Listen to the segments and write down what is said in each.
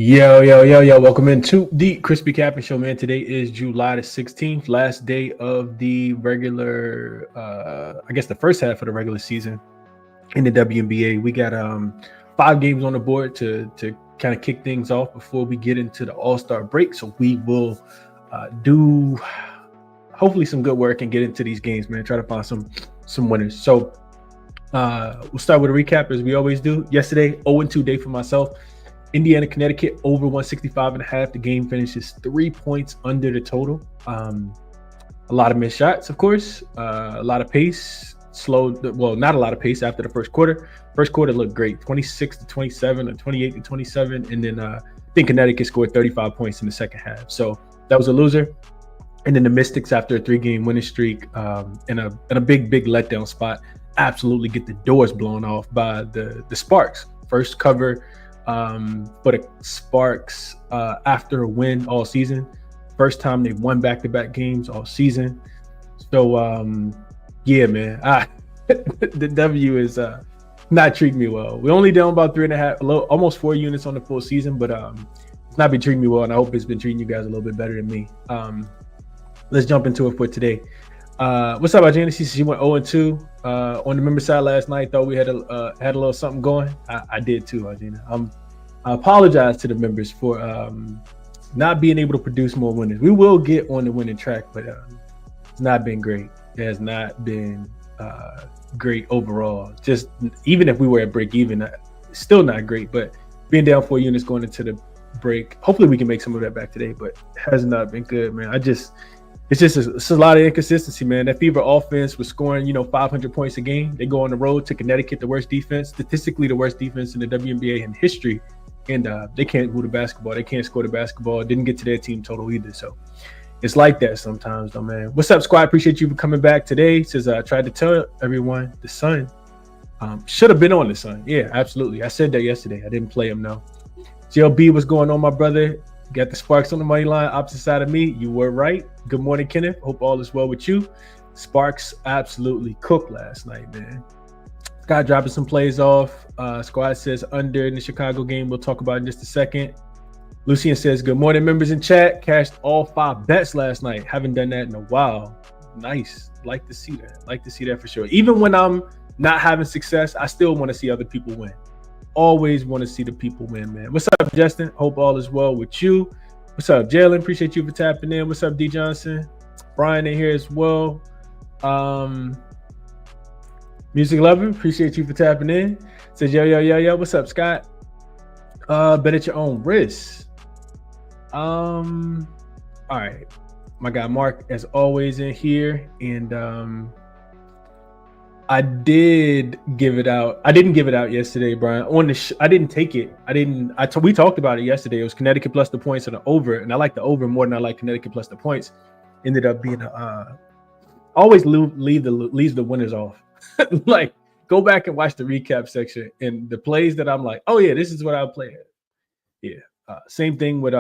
Yo. Welcome into the ChrisBeCappinn Show, man. Today is July the 16th, last day of the regular, the first half of the regular season in the WNBA. We got 5 games on the board to kind of kick things off before we get into the All-Star break. So we will do hopefully some good work and get into these games, man. Try to find some winners. So we'll start with a recap as we always do. Yesterday, 0-2 day for myself. Indiana, Connecticut, over 165.5. The game finishes 3 points under the total. A lot of missed shots, of course. A lot of pace. Not a lot of pace after the first quarter. First quarter looked great, 26-27 or 28-27. And then I think Connecticut scored 35 points in the second half. So that was a loser. And then the Mystics, after a 3-game winning streak in a big letdown spot, absolutely get the doors blown off by the Sparks. First cover for the Sparks after a win all season. First time they've won back-to-back games all season. So yeah, man, the W is not treating me well. We're only down about 3.5, almost 4 units on the full season, but it's not been treating me well, and I hope it's been treating you guys a little bit better than me. Let's jump into it for today. What's up, Argina? She went 0-2 on the member side last night. Thought we had a little something going. I did too, Argina. I apologize to the members for not being able to produce more winners. We will get on the winning track, but it's not been great. It has not been great overall. Just even if we were at break even, still not great. But being down 4 units going into the break, hopefully we can make some of that back today. But it has not been good, man. It's a lot of inconsistency, man. That Fever offense was scoring, 500 points a game. They go on the road to Connecticut, the worst defense, statistically the worst defense in the WNBA in history, and they can't move the basketball. They can't score the basketball. Didn't get to their team total either. So it's like that sometimes, though, man. What's up, squad? Appreciate you for coming back today. Says I tried to tell everyone the Sun should have been on the Sun. Yeah, absolutely. I said that yesterday. I didn't play him, though. GLB, what's going on, my brother? Got the Sparks on the money line opposite side of me. You were right. Good morning, Kenneth. Hope all is well with you. Sparks absolutely cooked last night, man. Scott dropping some plays off. Squad says under in the Chicago game. We'll talk about it in just a second. Lucian says, good morning, members in chat. Cashed all 5 bets last night. Haven't done that in a while. Nice. Like to see that. Like to see that for sure. Even when I'm not having success, I still want to see other people win. Always want to see the people win, man. What's up, Justin? Hope all is well with you. What's up, Jalen? Appreciate you for tapping in. What's up, D Johnson? Brian in here as well. Music Loving, appreciate you for tapping in. Says, yo. What's up, Scott? Bet at your own risk. All right. My guy Mark, as always, in here. And I did give it out. I didn't give it out yesterday, Brian. I didn't take it. We talked about it yesterday. It was Connecticut plus the points and the over, and I like the over more than I like Connecticut plus the points. Ended up being always leave the winners off. Like, go back and watch the recap section and the plays that I'm like, oh yeah, this is what I'll play at. Yeah. Same thing with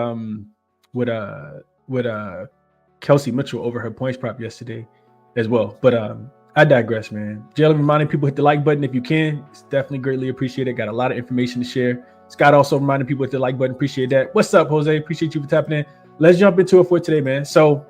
Kelsey Mitchell over her points prop yesterday as well. But I digress, man. Jalen reminding people hit the like button if you can. It's definitely greatly appreciated. Got a lot of information to share. Scott also reminding people hit the like button. Appreciate that. What's up, Jose? Appreciate you for tapping in. Let's jump into it for today, man. So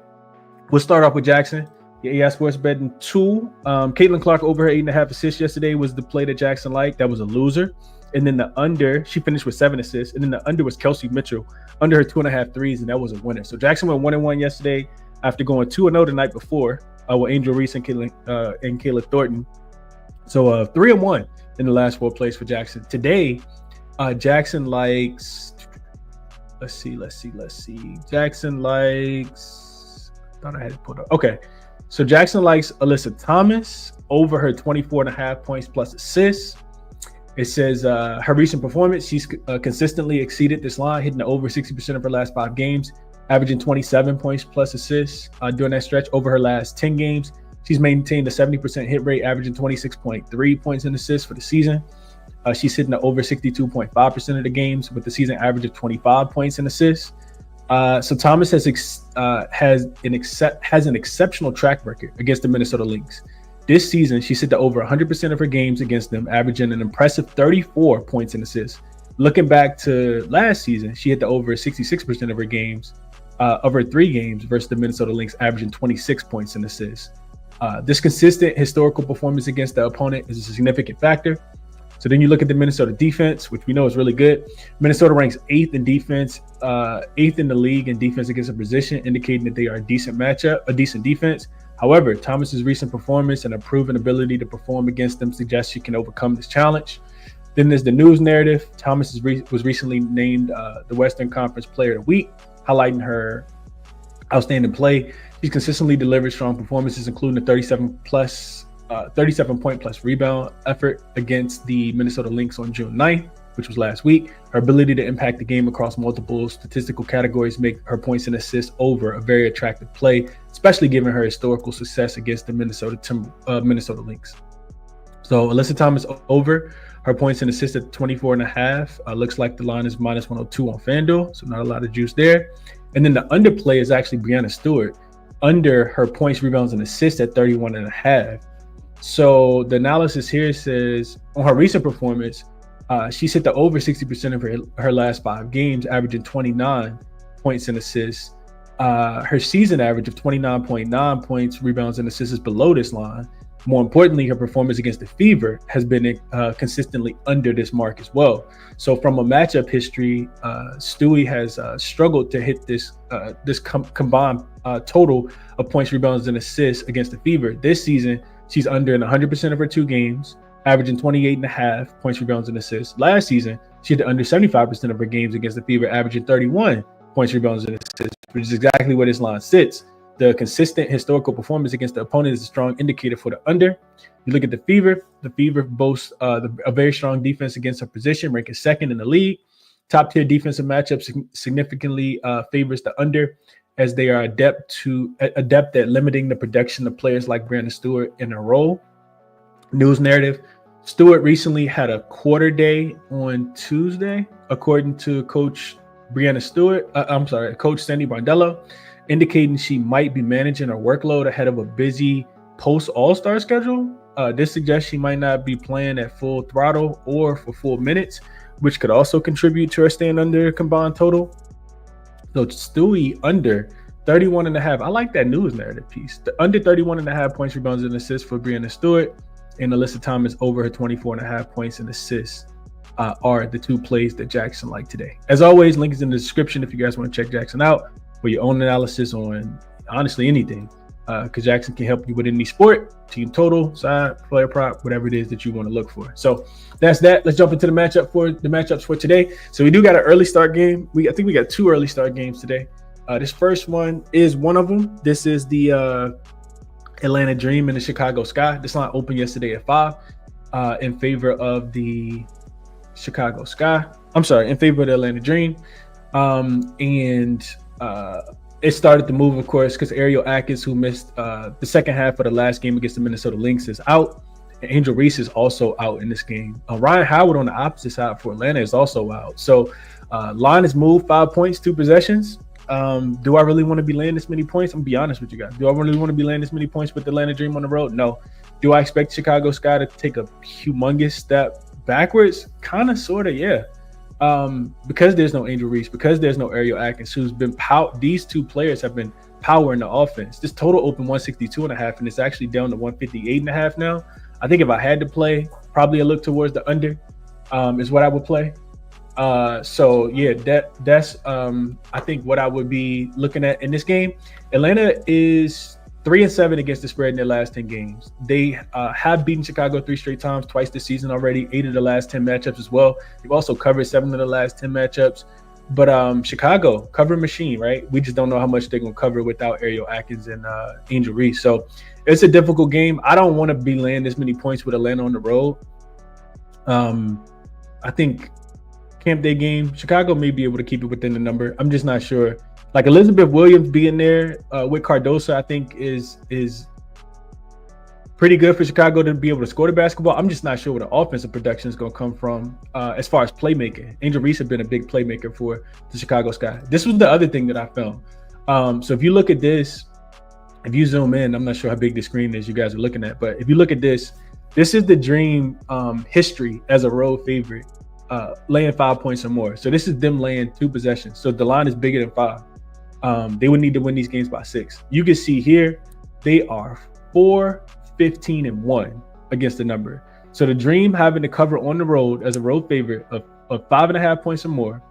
we'll start off with Jackson. The AI Sports betting 2. Caitlin Clark over her 8.5 assists yesterday was the play that Jackson liked. That was a loser. And then the under, she finished with 7 assists. And then the under was Kelsey Mitchell under her 2.5 threes, and that was a winner. So Jackson went 1-1 yesterday after going 2-0 the night before. With Angel Reese and Kayla Thornton. So 3-1 in the last 4 plays for Jackson. Today, Jackson likes, let's see. Jackson likes, I thought I had it pulled up. Okay. So Jackson likes Alyssa Thomas over her 24.5 points plus assists. It says her recent performance, she's consistently exceeded this line, hitting over 60% of her last 5 games. Averaging 27 points plus assists during that stretch over her last 10 games. She's maintained a 70% hit rate, averaging 26.3 points and assists for the season. She's hitting over 62.5% of the games with the season average of 25 points and assists. So Thomas has an exceptional track record against the Minnesota Lynx. This season, she's hit over 100% of her games against them, averaging an impressive 34 points and assists. Looking back to last season, she hit the over 66% of her games, of her 3 games versus the Minnesota Lynx, averaging 26 points and assists. This consistent historical performance against the opponent is a significant factor. So then you look at the Minnesota defense, which we know is really good. Minnesota ranks 8th in defense, 8th in the league in defense against a position, indicating that they are a decent matchup, a decent defense. However, Thomas's recent performance and a proven ability to perform against them suggests she can overcome this challenge. Then there's the news narrative. Thomas was recently named the Western Conference Player of the Week, highlighting her outstanding play. She's consistently delivered strong performances, including a 37-point plus rebound effort against the Minnesota Lynx on June 9th, which was last week. Her ability to impact the game across multiple statistical categories make her points and assists over a very attractive play, especially given her historical success against the Minnesota Lynx. So Alyssa Thomas over. Her points and assists at 24.5. Looks like the line is minus 102 on FanDuel, so not a lot of juice there. And then the underplay is actually Breanna Stewart, under her points, rebounds, and assists at 31.5. So the analysis here says on her recent performance, she's hit the over 60% of her last 5 games, averaging 29 points and assists. Her season average of 29.9 points, rebounds, and assists is below this line. More importantly, her performance against the Fever has been consistently under this mark as well. So from a matchup history, Stewie has struggled to hit this combined total of points, rebounds, and assists against the Fever. This season, she's under in 100% of her 2 games, averaging 28.5 points, rebounds, and assists. Last season, she had under 75% of her games against the Fever, averaging 31 points, rebounds, and assists, which is exactly where this line sits. The consistent historical performance against the opponent is a strong indicator for the under. You look at the Fever boasts a very strong defense against her position, ranking 2nd in the league. Top tier defensive matchups significantly favors the under, as they are adept at limiting the production of players like Breanna Stewart in a role. News narrative. Stewart recently had a quarter day on Tuesday, according to Coach Sandy Bardello, indicating she might be managing her workload ahead of a busy post-All-Star schedule. This suggests she might not be playing at full throttle or for full minutes, which could also contribute to her staying under combined total. So Stewie under 31.5. I like that news narrative piece. The under 31.5 points, rebounds, and assists for Breanna Stewart, and Alyssa Thomas over her 24.5 points and assists are the 2 plays that Jackson liked today. As always, link is in the description if you guys want to check Jackson out for your own analysis on honestly anything, because Jackson can help you with any sport, team total, side, player prop, whatever it is that you want to look for. So that's that. Let's jump into the matchups for today. So we do got an early start game. I think we got 2 early start games today. This first one is one of them. This is the Atlanta Dream and the Chicago Sky. This line opened yesterday at 5 in favor of the Chicago Sky. I'm sorry, in favor of the Atlanta Dream. It started to move, of course, because Ariel Atkins, who missed the second half of the last game against the Minnesota Lynx, is out. And Angel Reese is also out in this game. Ryan Howard on the opposite side for Atlanta is also out. So line has moved 5 points, 2 possessions. Do I really want to be laying this many points? I'm going to be honest with you guys. Do I really want to be laying this many points with the Atlanta Dream on the road? No. Do I expect Chicago Sky to take a humongous step backwards? Kind of, sort of, yeah. Because there's no Angel Reese, because there's no Ariel Atkins, who's been these 2 players have been powering the offense. This total opened 162.5, and it's actually down to 158.5 now. I think if I had to play, probably a look towards the under is what I would play. So yeah, that's I think what I would be looking at in this game. Atlanta is 3-7 against the spread in their last 10 games. They have beaten Chicago 3 straight times, twice this season already, 8 of the last 10 matchups as well. They've also covered 7 of the last 10 matchups. But Chicago, cover machine, right? We just don't know how much they're going to cover without Ariel Atkins and Angel Reese. So it's a difficult game. I don't want to be laying this many points with Atlanta on the road. I think Camp Day game, Chicago may be able to keep it within the number. I'm just not sure. Like Elizabeth Williams being there with Cardoso, I think is pretty good for Chicago to be able to score the basketball. I'm just not sure where the offensive production is going to come from as far as playmaking. Angel Reese has been a big playmaker for the Chicago Sky. This was the other thing that I found. So if you look at this, if you zoom in, I'm not sure how big the screen is you guys are looking at, but if you look at this, this is the Dream history as a road favorite laying 5 points or more. So this is them laying 2 possessions. So the line is bigger than 5. They would need to win these games by 6. You can see here, they are 4-15-1 against the number. So the Dream having to cover on the road as a road favorite of 5.5 points or more,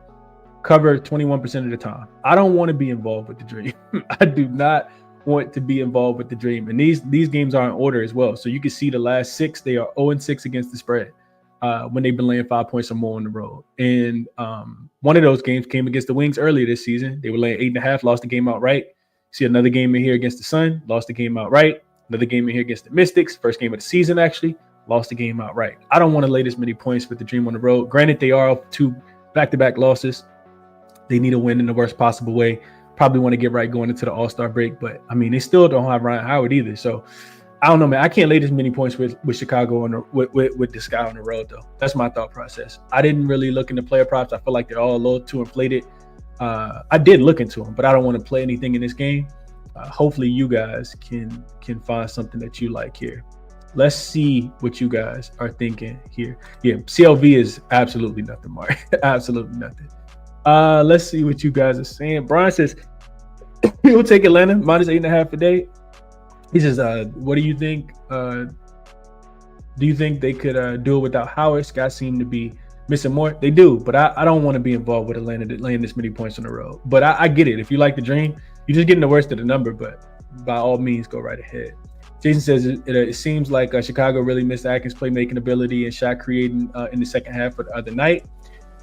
cover 21% of the time. I don't want to be involved with the Dream. I do not want to be involved with the Dream. And these games are in order as well. So you can see the last 6, they are 0-6 against the spread when they've been laying 5 points or more on the road. And one of those games came against the Wings earlier this season. They were laying 8.5, lost the game outright. See another game in here against the Sun, lost the game outright. Another game in here against the Mystics, first game of the season actually, lost the game outright. I don't want to lay this many points with the Dream on the road. Granted, they are off 2 back-to-back losses. They need a win in the worst possible way. Probably want to get right going into the All-Star break, but I mean, they still don't have Ryan Howard either. So I don't know, man. I can't lay this many points with Chicago with this guy on the road, though. That's my thought process. I didn't really look into player props. I feel like they're all a little too inflated. I did look into them, but I don't want to play anything in this game. Hopefully, you guys can find something that you like here. Let's see what you guys are thinking here. Yeah, CLV is absolutely nothing, Mark. Absolutely nothing. Let's see what you guys are saying. Brian says he'll take Atlanta minus 8.5 a day. He says, what do you think? Do you think they could do it without Howard? Scott seemed to be missing more. They do, but I don't want to be involved with Atlanta laying this many points on the road. But I get it. If you like the Dream, you're just getting the worst of the number, but by all means, go right ahead. Jason says it seems like Chicago really missed Atkins' playmaking ability and shot creating in the second half of the other night.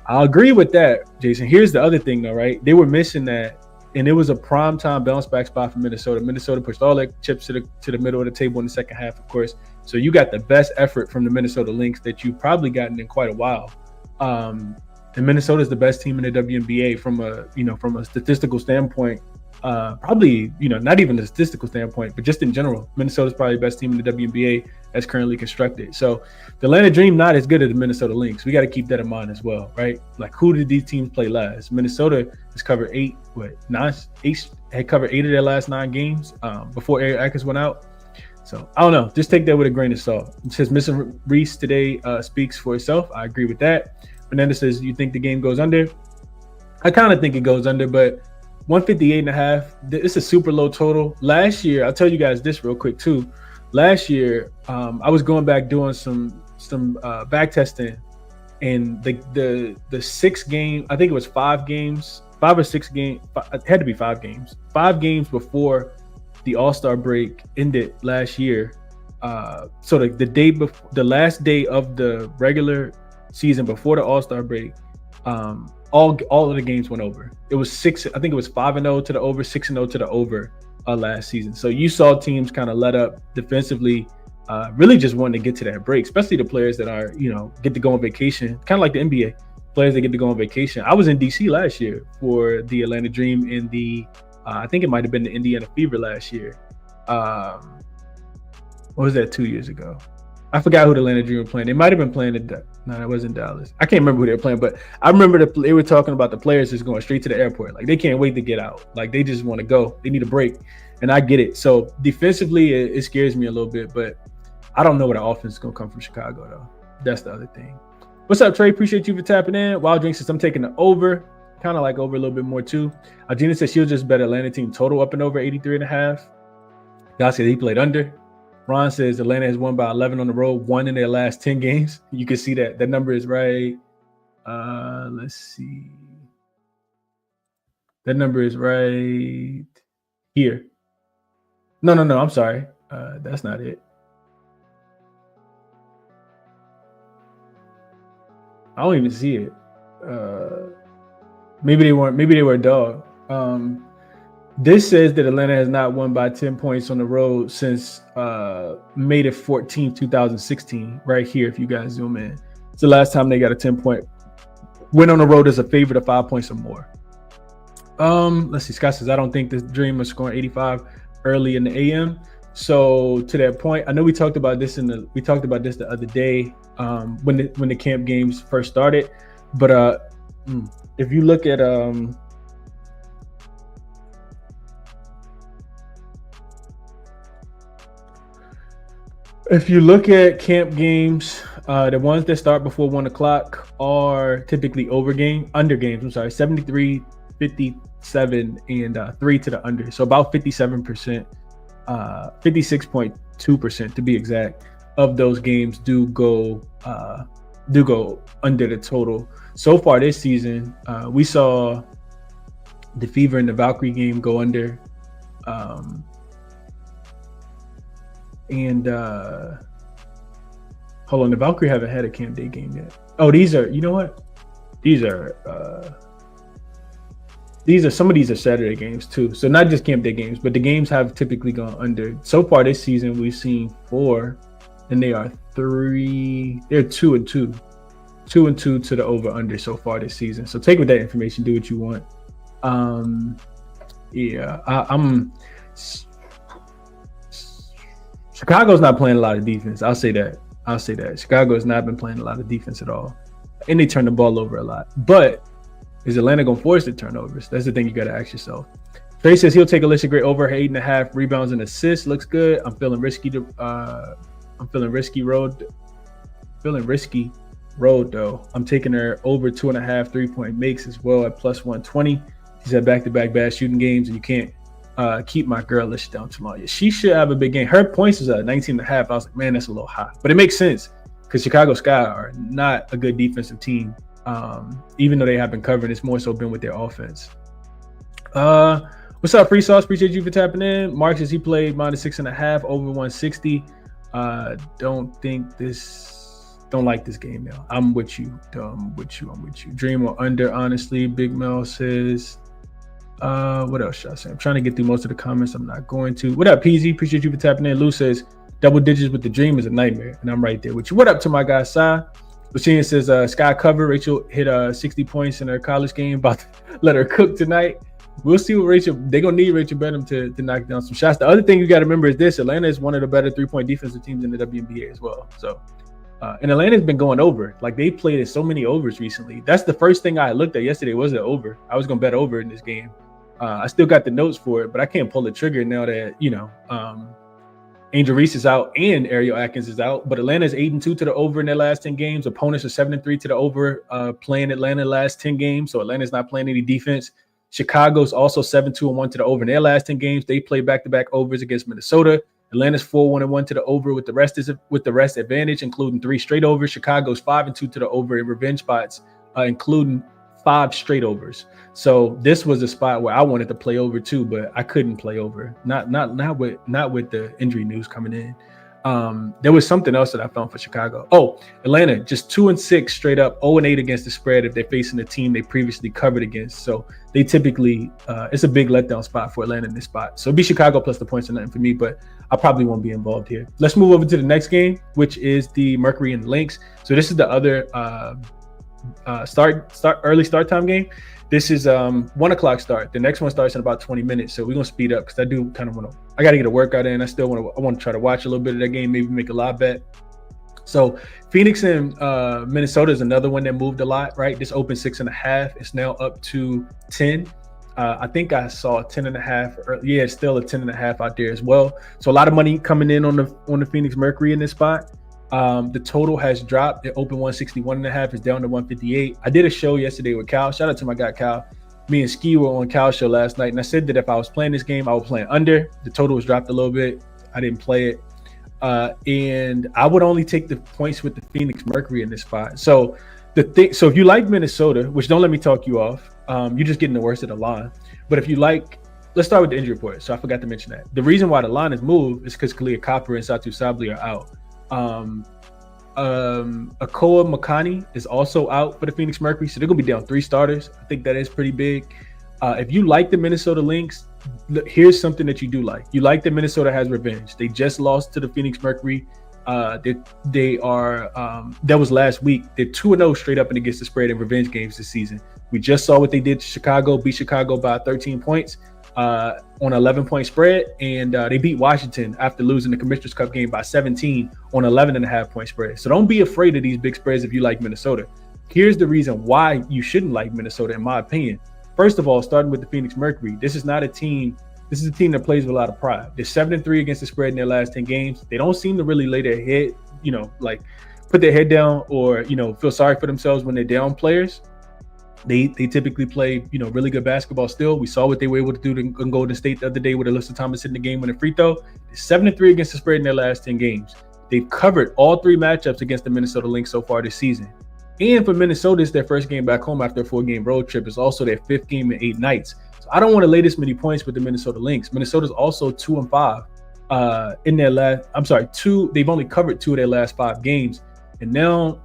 I'll agree with that, Jason. Here's the other thing, though, right? They were missing that, and it was a primetime bounce back spot for Minnesota. Minnesota pushed all their chips to the middle of the table in the second half, of course. So you got the best effort from the Minnesota Lynx that you've probably gotten in quite a while. And Minnesota is the best team in the WNBA from a statistical standpoint. Probably, not even a statistical standpoint, but just in general, Minnesota's probably the best team in the WNBA as currently constructed. So the Atlanta Dream not as good as the Minnesota Lynx. We got to keep that in mind as well, right? Like, who did these teams play last? Minnesota has covered 8 of their last 9 games before Eric Atkins went out. So I don't know. Just take that with a grain of salt. It says Mr. Reese today speaks for itself. I agree with that. Fernanda says, you think the game goes under? I kind of think it goes under, but 158.5. It's a super low total. Last year, I'll tell you guys this real quick too. Last year, I was going back doing some back testing, and the 6 game, I think it was 5 games, 5 or 6 games. It had to be 5 games. 5 games before the All-Star break ended last year. So the last day of the regular season before the All-Star break, all of the games went over. It was 6. I think it was 5-0 to the over, 6-0 to the over last season. So you saw teams kind of let up defensively, really just wanting to get to that break, especially the players that are, get to go on vacation, kind of like the NBA players that get to go on vacation. I was in DC last year for the Atlanta Dream in the, I think it might have been the Indiana Fever last year. What was that, 2 years ago? I forgot who the Atlanta Dream were playing. They might have been playing no, it wasn't Dallas. I can't remember who they were playing, but I remember they were talking about the players just going straight to the airport. Like, they can't wait to get out. Like, they just want to go. They need a break, and I get it. So defensively, it scares me a little bit, but I don't know where the offense is going to come from Chicago, though. That's the other thing. What's up, Trey? Appreciate you for tapping in. Wild Drink says, I'm taking the over. Kind of like over a little bit more, too. Gina says she'll just bet Atlanta team total up and over 83.5. God said he played under. Ron says Atlanta has won by 11 on the road, 1 in their last 10 games. You can see that. That number is right. Let's see. That number is right here. No. I'm sorry. That's not it. I don't even see it. Maybe they weren't. Maybe they were a dog. This says that Atlanta has not won by 10 points on the road since May the 14th, 2016. Right here, if you guys zoom in, it's the last time they got a 10-point win on the road as a favorite of 5 points or more. Let's see. Scott says, I don't think the Dream is scoring 85 early in the AM. So to that point, I know we talked about this the other day when the camp games first started. But if you look at camp games, the ones that start before 1 o'clock, are typically under games. I'm sorry, 73, 57, and 3 to the under. So about 57%, 56.2% to be exact, of those games do go under the total. So far this season, we saw the Fever and the Valkyrie game go under. Hold on, the Valkyrie haven't had a Camp Day game yet. Oh, these are, you know what? These are some of these are Saturday games too. So not just Camp Day games, but the games have typically gone under. So far this season, we've seen 4, and they are 2-2. 2-2 to the over under so far this season. So take with that information, do what you want. Chicago's not playing a lot of defense. I'll say that. Chicago has not been playing a lot of defense at all. And they turn the ball over a lot. But is Atlanta going to force the turnovers? That's the thing you got to ask yourself. Trey says he'll take Alicia Gray over her 8.5 rebounds and assists. Looks good. I'm feeling risky road though. I'm taking her over 2.5 3-point makes as well at plus 120. She's had back-to-back bad shooting games, and you can't keep my girl Alicia down too long. Yeah, she should have a big game. Her points is at 19.5. I was like, man, that's a little high. But it makes sense because Chicago Sky are not a good defensive team. Even though they have been covering, it's more so been with their offense. What's up, Free Sauce? Appreciate you for tapping in. Mark says he played -6.5 over 160. Don't like this game now. I'm with you. I'm with you. Dream or under, honestly. Big Mel says, what else should I say? I'm trying to get through most of the comments. I'm not going to. What up, PZ? Appreciate you for tapping in. Lou says, double digits with the Dream is a nightmare. And I'm right there with you. What up to my guy, Sai? Lucian says, Sky cover. Rachel hit 60 points in her college game. About to let her cook tonight. We'll see what they're going to need Rachel Benham to knock down some shots. The other thing you got to remember is this. Atlanta is one of the better 3-point defensive teams in the WNBA as well. So, and Atlanta's been going over. Like, they played in so many overs recently. That's the first thing I looked at yesterday was the over. I was going to bet over in this game. I still got the notes for it, but I can't pull the trigger now that, Angel Reese is out and Ariel Atkins is out. But Atlanta's 8-2 to the over in their last 10 games. Opponents are 7-3 to the over playing Atlanta last 10 games. So Atlanta's not playing any defense. Chicago's also 7-2-1 to the over in their last 10 games. They play back-to-back overs against Minnesota. Atlanta's 4-1-1 to the over with the rest advantage, including 3 straight overs. Chicago's 5-2 to the over in revenge spots, including 5 straight overs. So this was a spot where I wanted to play over too, but I couldn't play over. Not with the injury news coming in. There was something else that I found for Chicago. Oh, Atlanta just 2-6 straight up, 0-8 against the spread if they're facing a team they previously covered against. So they typically it's a big letdown spot for Atlanta in this spot. So it'd be Chicago plus the points or nothing for me, but I probably won't be involved here. Let's move over to the next game, which is the Mercury and the Lynx. So this is the other early start time game. This is 1:00 start. The next one starts in about 20 minutes. So we're gonna speed up because I do kind of I gotta get a workout in. I want to try to watch a little bit of that game, maybe make a live bet. So Phoenix and Minnesota is another one that moved a lot, right? This opened 6.5. It's now up to 10. I think I saw 10.5. Yeah, it's still a 10.5 out there as well. So a lot of money coming in on the Phoenix Mercury in this spot. The total has dropped. It opened 161.5. It's down to 158. I did a show yesterday with Cal. Shout out to my guy Cal. Me and Ski were on Cal's show last night, and I said that if I was playing this game, I would play under. The total was dropped a little bit. I didn't play it, and I would only take the points with the Phoenix Mercury in this spot. So so if you like Minnesota, which don't let me talk you off, you're just getting the worst of the line. But if you like, let's start with the injury report. So I forgot to mention that the reason why the line has moved is because Kalia Copper and Satu Sabli are out. Akoa Makani is also out for the Phoenix Mercury, so they're gonna be down 3 starters. I think that is pretty big. If you like the Minnesota Lynx, here's something that you do like. You like that Minnesota has revenge. They just lost to the Phoenix Mercury. They are that was last week. They're 2-0 straight up and against the spread in revenge games this season. We just saw what they did to Chicago, beat Chicago by 13 points. On an 11-point spread, and they beat Washington after losing the Commissioner's Cup game by 17 on 11.5-point spread. So don't be afraid of these big spreads if you like Minnesota. Here's the reason why you shouldn't like Minnesota, in my opinion. First of all, starting with the Phoenix Mercury, this is a team that plays with a lot of pride. They're 7-3 against the spread in their last 10 games. They don't seem to really lay their head, like put their head down or, feel sorry for themselves when they're down players. They typically play, really good basketball still. We saw what they were able to do in Golden State the other day with Alyssa Thomas in the game winning free throw. They're 7-3 against the spread in their last 10 games. They've covered all 3 matchups against the Minnesota Lynx so far this season. And for Minnesota, it's their first game back home after a 4-game road trip. It's also their 5th game in 8 nights. So I don't want to lay this many points with the Minnesota Lynx. Minnesota's also 2-5 in their last. I'm sorry, 2. They've only covered 2 of their last 5 games. And now,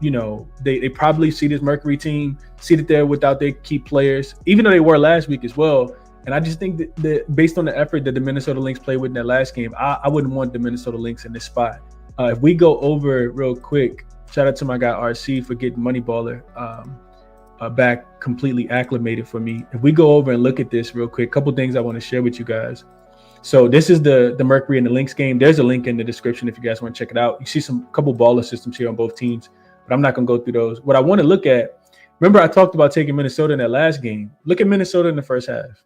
they probably see this Mercury team, see that they're without their key players, even though they were last week as well. And I just think that based on the effort that the Minnesota Lynx played with in their last game, I wouldn't want the Minnesota Lynx in this spot. If we go over real quick, shout out to my guy RC for getting Moneyballer back completely acclimated for me. If we go over and look at this real quick, a couple things I want to share with you guys. So this is the Mercury and the Lynx game. There's a link in the description if you guys want to check it out. You see some couple baller systems here on both teams, but I'm not going to go through those. What I want to look at, remember I talked about taking Minnesota in that last game. Look at Minnesota in the first half.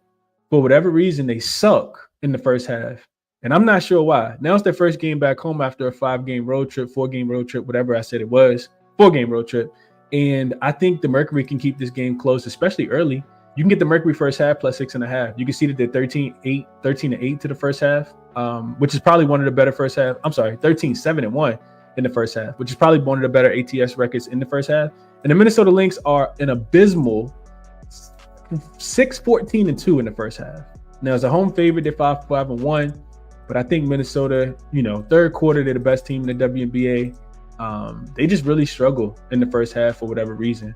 For whatever reason, they suck in the first half. And I'm not sure why. Now it's their first game back home after a 5-game road trip, 4-game road trip, whatever I said it was, 4-game road trip. And I think the Mercury can keep this game close, especially early. You can get the Mercury first half plus 6.5. You can see that they're 13-8 to the first half, which is probably one of the better first half. I'm sorry, 13-7-1 in the first half, which is probably one of the better ATS records in the first half. And the Minnesota Lynx are an abysmal 6-14-2 in the first half. Now, as a home favorite, they're 5-1, but I think Minnesota, third quarter, they're the best team in the WNBA. They just really struggle in the first half for whatever reason.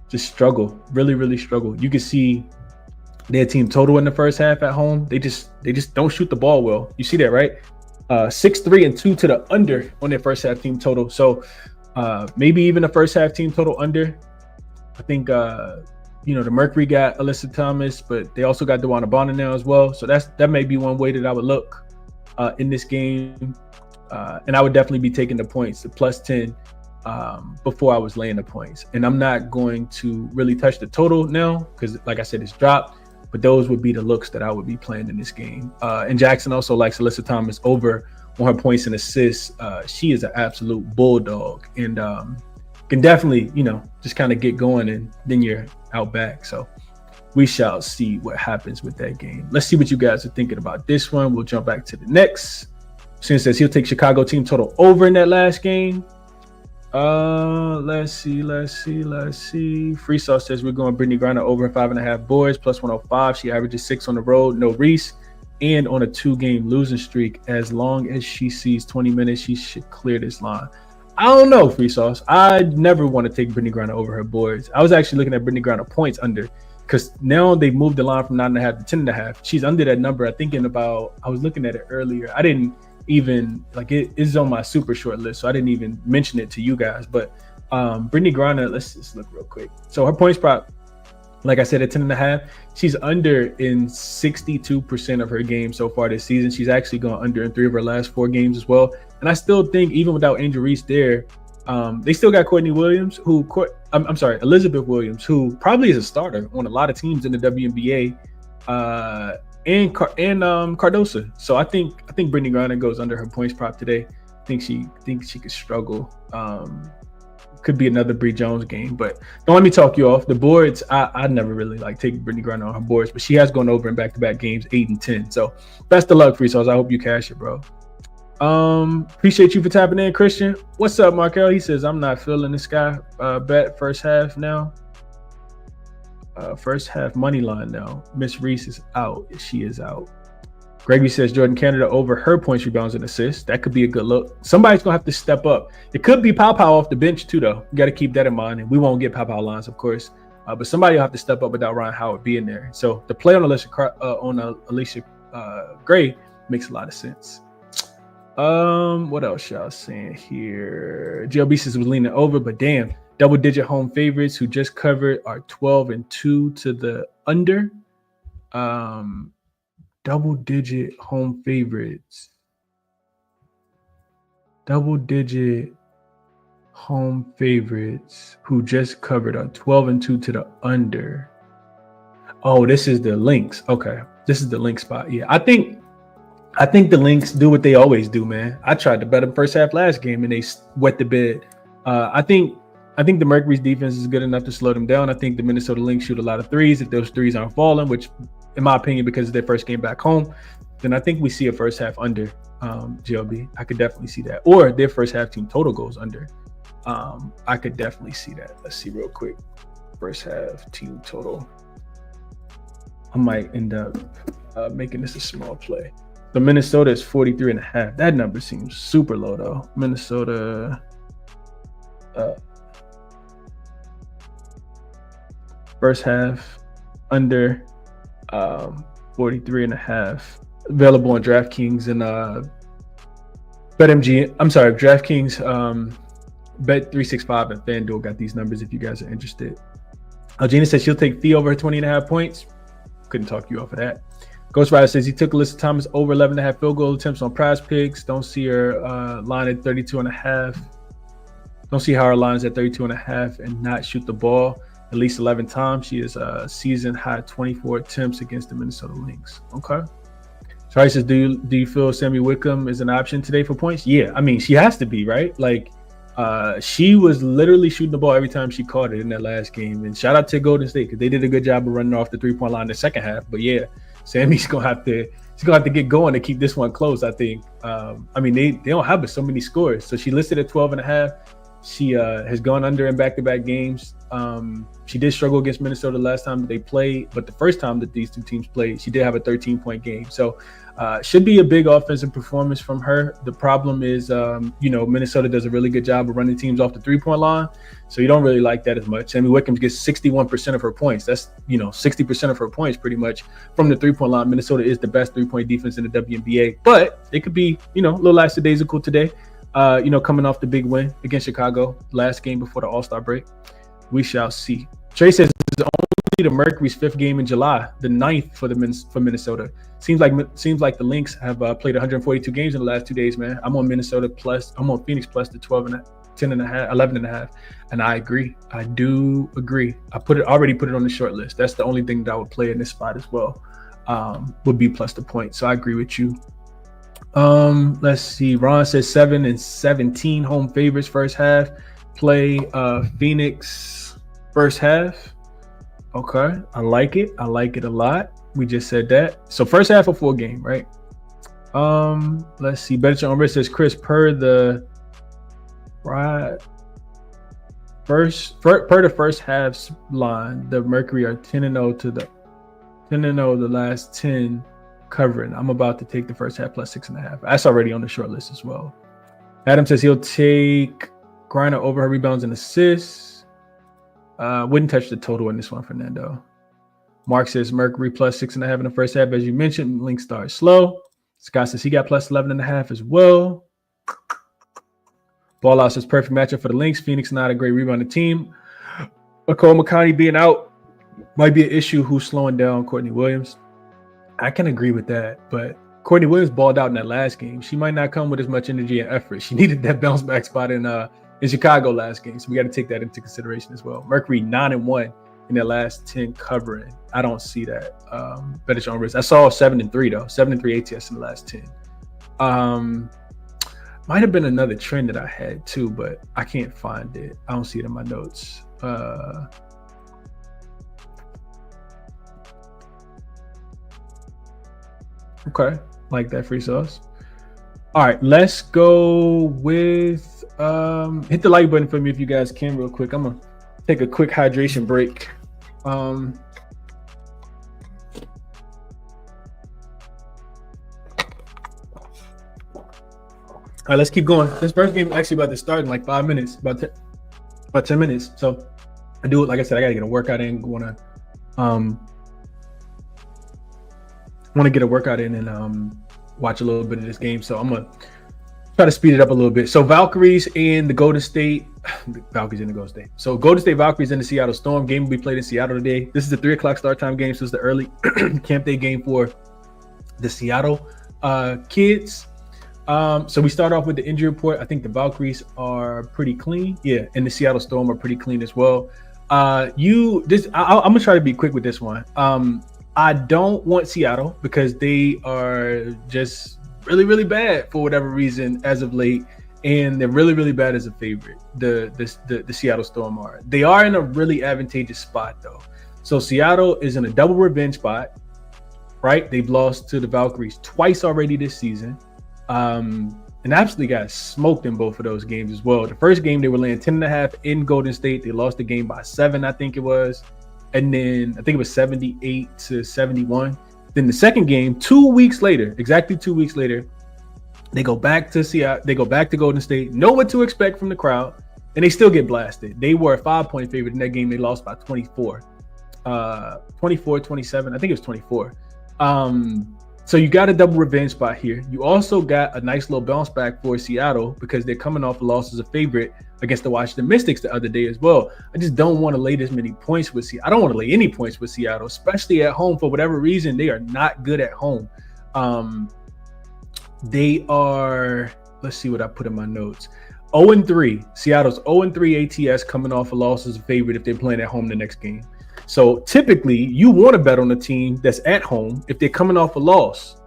Just struggle, really struggle. You can see their team total in the first half at home. They just don't shoot the ball well. You see that, right? 6-3-2 to the under on their first half team total. So maybe even the first half team total under. I think the Mercury got Alyssa Thomas, but they also got DeWanna Bonner now as well. So that may be one way that I would look in this game. And I would definitely be taking the points, the plus 10. Before I was laying the points, and I'm not going to really touch the total now because, like I said, it's dropped. But those would be the looks that I would be playing in this game. And Jackson also likes Alyssa Thomas over on her points and assists. She is an absolute bulldog and can definitely, just kind of get going, and then you're out back. So we shall see what happens with that game. Let's see what you guys are thinking about this one. We'll jump back to the next. Since says he'll take Chicago team total over in that last game. Let's see. Free Sauce says we're going Brittany Griner over 5.5 boards plus 105. She averages 6 on the road, no Reese, and on a 2-game losing streak. As long as she sees 20 minutes, she should clear this line. I don't know, Free Sauce. I never want to take Brittany Griner over her boards. I was actually looking at Brittany Griner points under, because now they've moved the line from 9.5 to 10.5. She's under that number. I was looking at it earlier. I didn't even it is on my super short list, so I didn't even mention it to you guys. But Brittany Griner, let's just look real quick. So her points prop, like I said, at 10.5, she's under in 62% of her games so far this season. She's actually gone under in 3 of her last 4 games as well. And I still think even without Angel Reese there, they still got Elizabeth Williams, who probably is a starter on a lot of teams in the WNBA. And Cardosa. So I think Brittany Griner goes under her points prop today. I think she could struggle. Could be another Bree Jones game, but don't let me talk you off. The boards, I never really take Brittany Griner on her boards, but she has gone over in back-to-back games 8 and 10. So best of luck, Free Sauce. I hope you cash it, bro. Appreciate you for tapping in, Christian. What's up, Markel? He says I'm not feeling this guy. Bet first half now. First half money line now. Miss Reese is out. She is out. Gregory says Jordan Canada over her points, rebounds, and assists. That could be a good look. Somebody's gonna have to step up. It could be Pow Pow off the bench too, though. You got to keep that in mind. And we won't get Pow Pow lines, of course. But somebody will have to step up without Ryan Howard being there. So the play on Alicia Gray makes a lot of sense. What else y'all saying here? GLB says was leaning over, but damn. Double-digit home favorites who just covered are 12-2 to the under. Double-digit home favorites. Double-digit home favorites who just covered are 12-2 to the under. Oh, this is the Lynx. Okay, this is the Lynx spot. Yeah, I think I think the Lynx do what they always do, man. I tried to bet them first half last game and they wet the bed. I think the Mercury's defense is good enough to slow them down. I think the Minnesota Lynx shoot a lot of threes. If those threes aren't falling, which in my opinion, because it's their first game back home, then I think we see a first half under GLB. I could definitely see that. Or their first half team total goes under. I could definitely see that. Let's see real quick. First half team total. I might end up making this a small play. So Minnesota is 43.5. That number seems super low though. Minnesota first half under 43.5. Available on DraftKings and BetMG. I'm sorry, DraftKings, Bet365 and FanDuel got these numbers if you guys are interested. Algina says she'll take Fee over her 20.5 points. Couldn't talk you off of that. Ghost Rider says he took Alyssa Thomas over 11.5 field goal attempts on Prize Picks. Don't see her line at 32.5. Don't see how her line is at 32.5 and not shoot the ball at least 11 times. She is a season high 24 attempts against the Minnesota Lynx. Okay. Charlie says, do you feel Sammy Wickham is an option today for points? Yeah, I mean, she has to be, right? Like, she was literally shooting the ball every time she caught it in that last game. And shout out to Golden State because they did a good job of running off the 3-point line in the second half. But yeah, Sammy's gonna have to get going to keep this one close, I think. I mean, they don't have so many scores. So she listed at 12.5. She has gone under in back-to-back games. She did struggle against Minnesota last time that they played, but the first time that these two teams played, she did have a 13-point game. So should be a big offensive performance from her. The problem is, Minnesota does a really good job of running teams off the 3-point line, so you don't really like that as much. Sammy Wickham gets 61% of her points. That's 60% of her points pretty much from the 3-point line. Minnesota is the best 3-point defense in the WNBA, but it could be a little lackadaisical today. Coming off the big win against Chicago last game before the All-Star break. We shall see. Trey says it's only the Mercury's 5th game in July, the 9th for Minnesota. Seems like the Lynx have played 142 games in the last 2 days, man. I'm on Minnesota plus. I'm on Phoenix plus the 11.5, and I agree. I do agree. I already put it on the short list. That's the only thing that I would play in this spot as well. Would be plus the point. So I agree with you. Let's see. Ron says 7 and 17 home favorites first half. Play Phoenix first half. Okay, I like it. I like it a lot. We just said that. So first half of 4 game, right? Let's see. Better on says Chris per the first half's line. The Mercury are 10-0 to the 10-0 the last 10 covering. I'm about to take the first half plus 6.5. That's already on the short list as well. Adam says he'll take Griner over her rebounds and assists. Wouldn't touch the total in this one, Fernando. Mark says Mercury plus 6.5 in the first half. As you mentioned, Link starts slow. Scott says he got plus 11.5 as well. Ball out says perfect matchup for the Lynx. Phoenix not a great rebounding team. Nicole McConney being out might be an issue. Who's slowing down Courtney Williams? I can agree with that, but Courtney Williams balled out in that last game. She might not come with as much energy and effort. She needed that bounce back spot in Chicago last game, so we got to take that into consideration as well. Mercury 9-1 in their last 10 covering. I don't see that. Better on risk. I saw 7-3 though. 7-3 ATS in the last 10. Might have been another trend that I had too, but I can't find it. I don't see it in my notes. Okay, like that free sauce. All right, let's go with hit the like button for me if you guys can real quick. I'm gonna take a quick hydration break. All right, let's keep going. This first game is actually about to start in like 5 minutes, about 10 minutes. So I do it, like I said, I gotta get a workout in. Want to get a workout in and watch a little bit of this game. So I'm gonna try to speed it up a little bit. So Valkyries and the Golden State, So Golden State Valkyries and the Seattle Storm. Game will be played in Seattle today. This is a 3:00 start time game, so it's the early camp day game for the Seattle kids. So we start off with the injury report. I think the Valkyries are pretty clean. Yeah, and the Seattle Storm are pretty clean as well. I'm gonna try to be quick with this one. I don't want Seattle because they are just really, really bad for whatever reason as of late. And they're really, really bad as a favorite. The Seattle Storm are. They are in a really advantageous spot, though. So Seattle is in a double revenge spot, right? They've lost to the Valkyries twice already this season. And absolutely got smoked in both of those games as well. The first game, they were laying 10.5 in Golden State. They lost the game by 7, I think it was. And then I think it was 78-71. Then the second game, 2 weeks later, exactly 2 weeks later, they go back to Seattle. They go back to Golden State, know what to expect from the crowd, and they still get blasted. They were a 5-point favorite in that game. They lost by 24. 24-27. I think it was 24. So you got a double revenge spot here. You also got a nice little bounce back for Seattle because they're coming off a loss as a favorite against the Washington Mystics the other day as well. I just don't want to lay this many points with Seattle. I don't want to lay any points with Seattle, especially at home. For whatever reason, they are not good at home. They are, let's see what I put in my notes. 0-3. Seattle's 0-3 ATS coming off a loss as a favorite if they're playing at home the next game. So typically, you want to bet on a team that's at home if they're coming off a loss,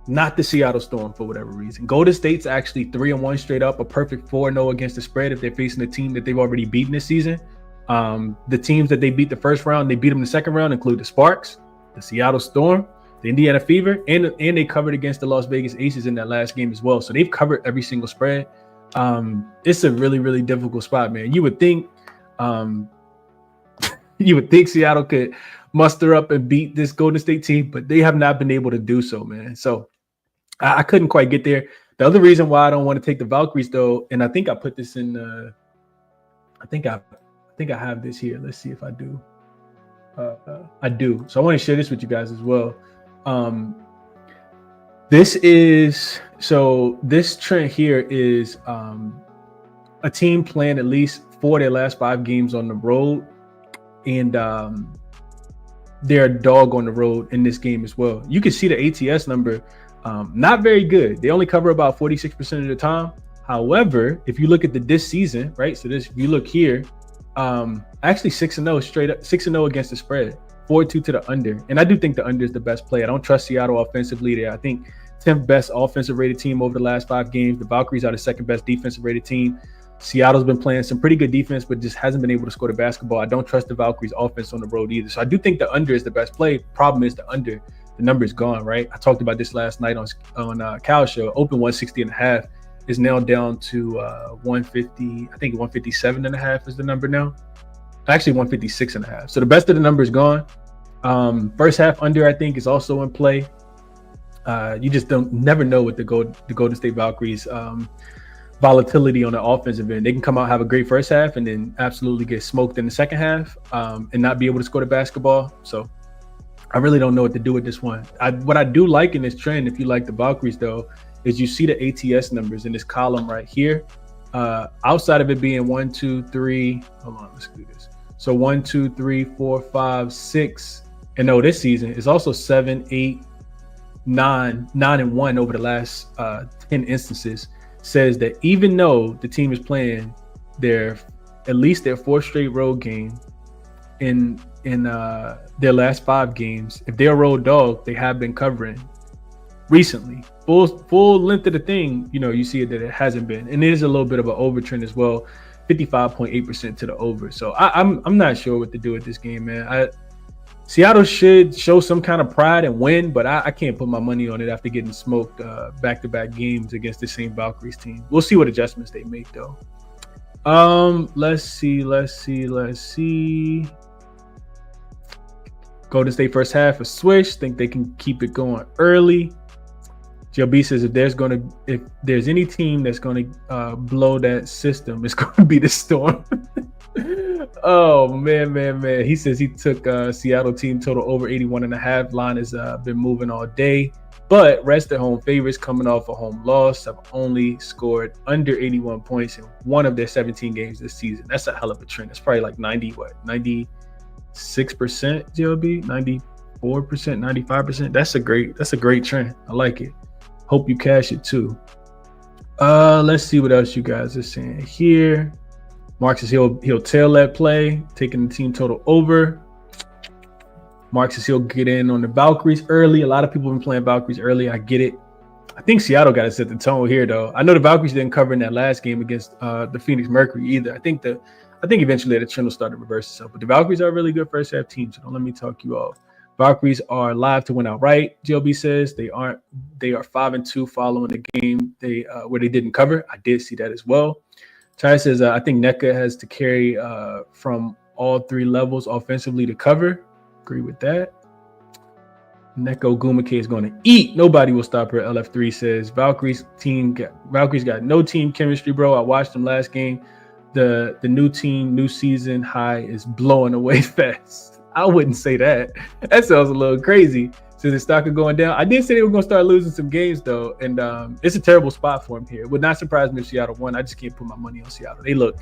not the Seattle Storm for whatever reason. Golden State's actually 3-1 straight up, a perfect 4-0 against the spread if they're facing a team that they've already beaten this season. The teams that they beat the first round, they beat them the second round, include the Sparks, the Seattle Storm, the Indiana Fever, and they covered against the Las Vegas Aces in that last game as well. So they've covered every single spread. It's a really, really difficult spot, man. You would think Seattle could muster up and beat this Golden State team, but they have not been able to do so, man. So I couldn't quite get there. The other reason why I don't want to take the Valkyries, though, and I think I put this in. I think I have this here. Let's see if I do. I do. So I want to share this with you guys as well. This trend here is a team playing at least 4 of their last 5 games on the road. And they're a dog on the road in this game as well. You can see the ATS number, not very good. They only cover about 46% of the time. However, if you look at this season, right? So if you look here, actually 6-0 straight up, 6-0 against the spread, 4-2 to the under. And I do think the under is the best play. I don't trust Seattle offensively there. I think 10th best offensive rated team over the last 5 games. The Valkyries are the second best defensive rated team. Seattle's been playing some pretty good defense, but just hasn't been able to score the basketball. I don't trust the Valkyries offense on the road either. So I do think the under is the best play. Problem is the under, the number is gone, right? I talked about this last night on Cal's show. Open 160.5 is now down to 150. I think 157.5 is the number now. Actually 156.5. So the best of the number is gone. First half under, I think, is also in play. You just never know with the Golden State Valkyries volatility on the offensive end. They can come out, have a great first half, and then absolutely get smoked in the second half and not be able to score the basketball. So I really don't know what to do with this one. What I do like in this trend, if you like the Valkyries, though, is you see the ATS numbers in this column right here. Outside of it being 1, 2, 3, hold on, let's do this. So 1, 2, 3, 4, 5, 6, and no, this season is also 7, 8, 9, 9 and 1 over the last 10 instances. Says that even though the team is playing at least their 4th straight road game in their last 5 games, if they're a road dog, they have been covering recently. Full length of the thing, you see that it hasn't been, and it is a little bit of an overtrend as well, 55.8% to the over. So I'm not sure what to do with this game, man. Seattle should show some kind of pride and win, but I can't put my money on it after getting smoked back-to-back games against the same Valkyries team. We'll see what adjustments they make, though. Let's see. Golden State first half a swish. Think they can keep it going early. JLB says if there's any team that's going to blow that system, it's going to be the Storm. Oh man. He says he took Seattle team total over 81.5. Line has been moving all day, but rest at home favorites coming off a home loss have only scored under 81 points in one of their 17 games this season. That's a hell of a trend. It's probably like 96% JLB, 94%, 95%. That's a great trend. I like it. Hope you cash it too. Let's see what else you guys are saying here. Mark says he'll tail that play, taking the team total over. Mark says he'll get in on the Valkyries early. A lot of people have been playing Valkyries early. I get it. I think Seattle got to set the tone here, though. I know the Valkyries didn't cover in that last game against the Phoenix Mercury either. I think eventually the trend will start to reverse itself. But the Valkyries are a really good first half team, so don't let me talk you off. Valkyries are live to win outright. GLB says they are 5-2 following the game where they didn't cover. I did see that as well. Chai says I think NECA has to carry from all three levels offensively to cover. Agree with that. Neko Gumake is going to eat. Nobody will stop her. LF3 says Valkyries got no team chemistry, bro. I watched them last game. The new team, new season high is blowing away fast. I wouldn't say that. That sounds a little crazy. So the stock are going down. I did say they were going to start losing some games, though, and it's a terrible spot for them here. It would not surprise me if Seattle won. I just can't put my money on Seattle. They look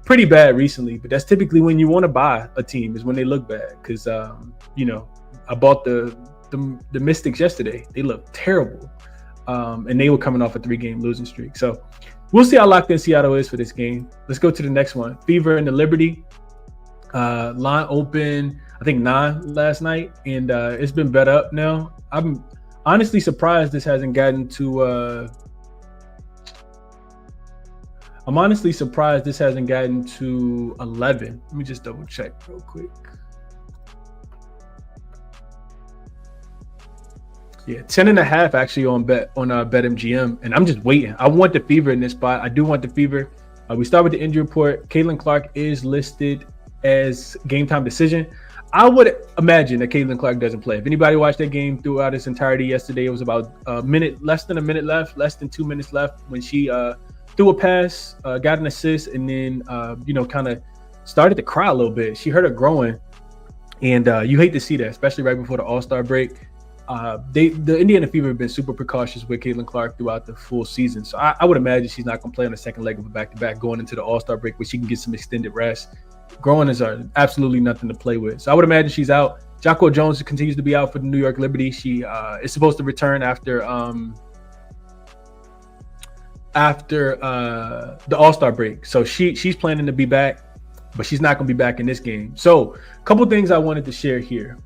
pretty bad recently, but that's typically when you want to buy a team is when they look bad. Because I bought the Mystics yesterday. They look terrible, and they were coming off a 3-game losing streak. So we'll see how locked in Seattle is for this game. Let's go to the next one. Fever and the Liberty. Line open, I think 9 last night, and it's been bet up now. I'm honestly surprised this hasn't gotten to 11. Let me just double check real quick. Yeah, 10.5 actually on BetMGM, and I'm just waiting. I want the Fever in this spot. I do want the Fever. We start with the injury report. Caitlin Clark is listed as game time decision. I would imagine that Caitlin Clark doesn't play. If anybody watched that game throughout its entirety yesterday, it was about less than 2 minutes left when she threw a pass, got an assist, and then kind of started to cry a little bit. She hurt her groin, and you hate to see that, especially right before the All-Star break. The Indiana Fever have been super precautious with Caitlin Clark throughout the full season, so I would imagine she's not going to play on the second leg of a back-to-back going into the All-Star break where she can get some extended rest. Groins are absolutely nothing to play with, so I would imagine she's out. Jocko Jones continues to be out for the New York Liberty. She is supposed to return after the All-Star break, so she's planning to be back, but she's not going to be back in this game. So a couple things I wanted to share here.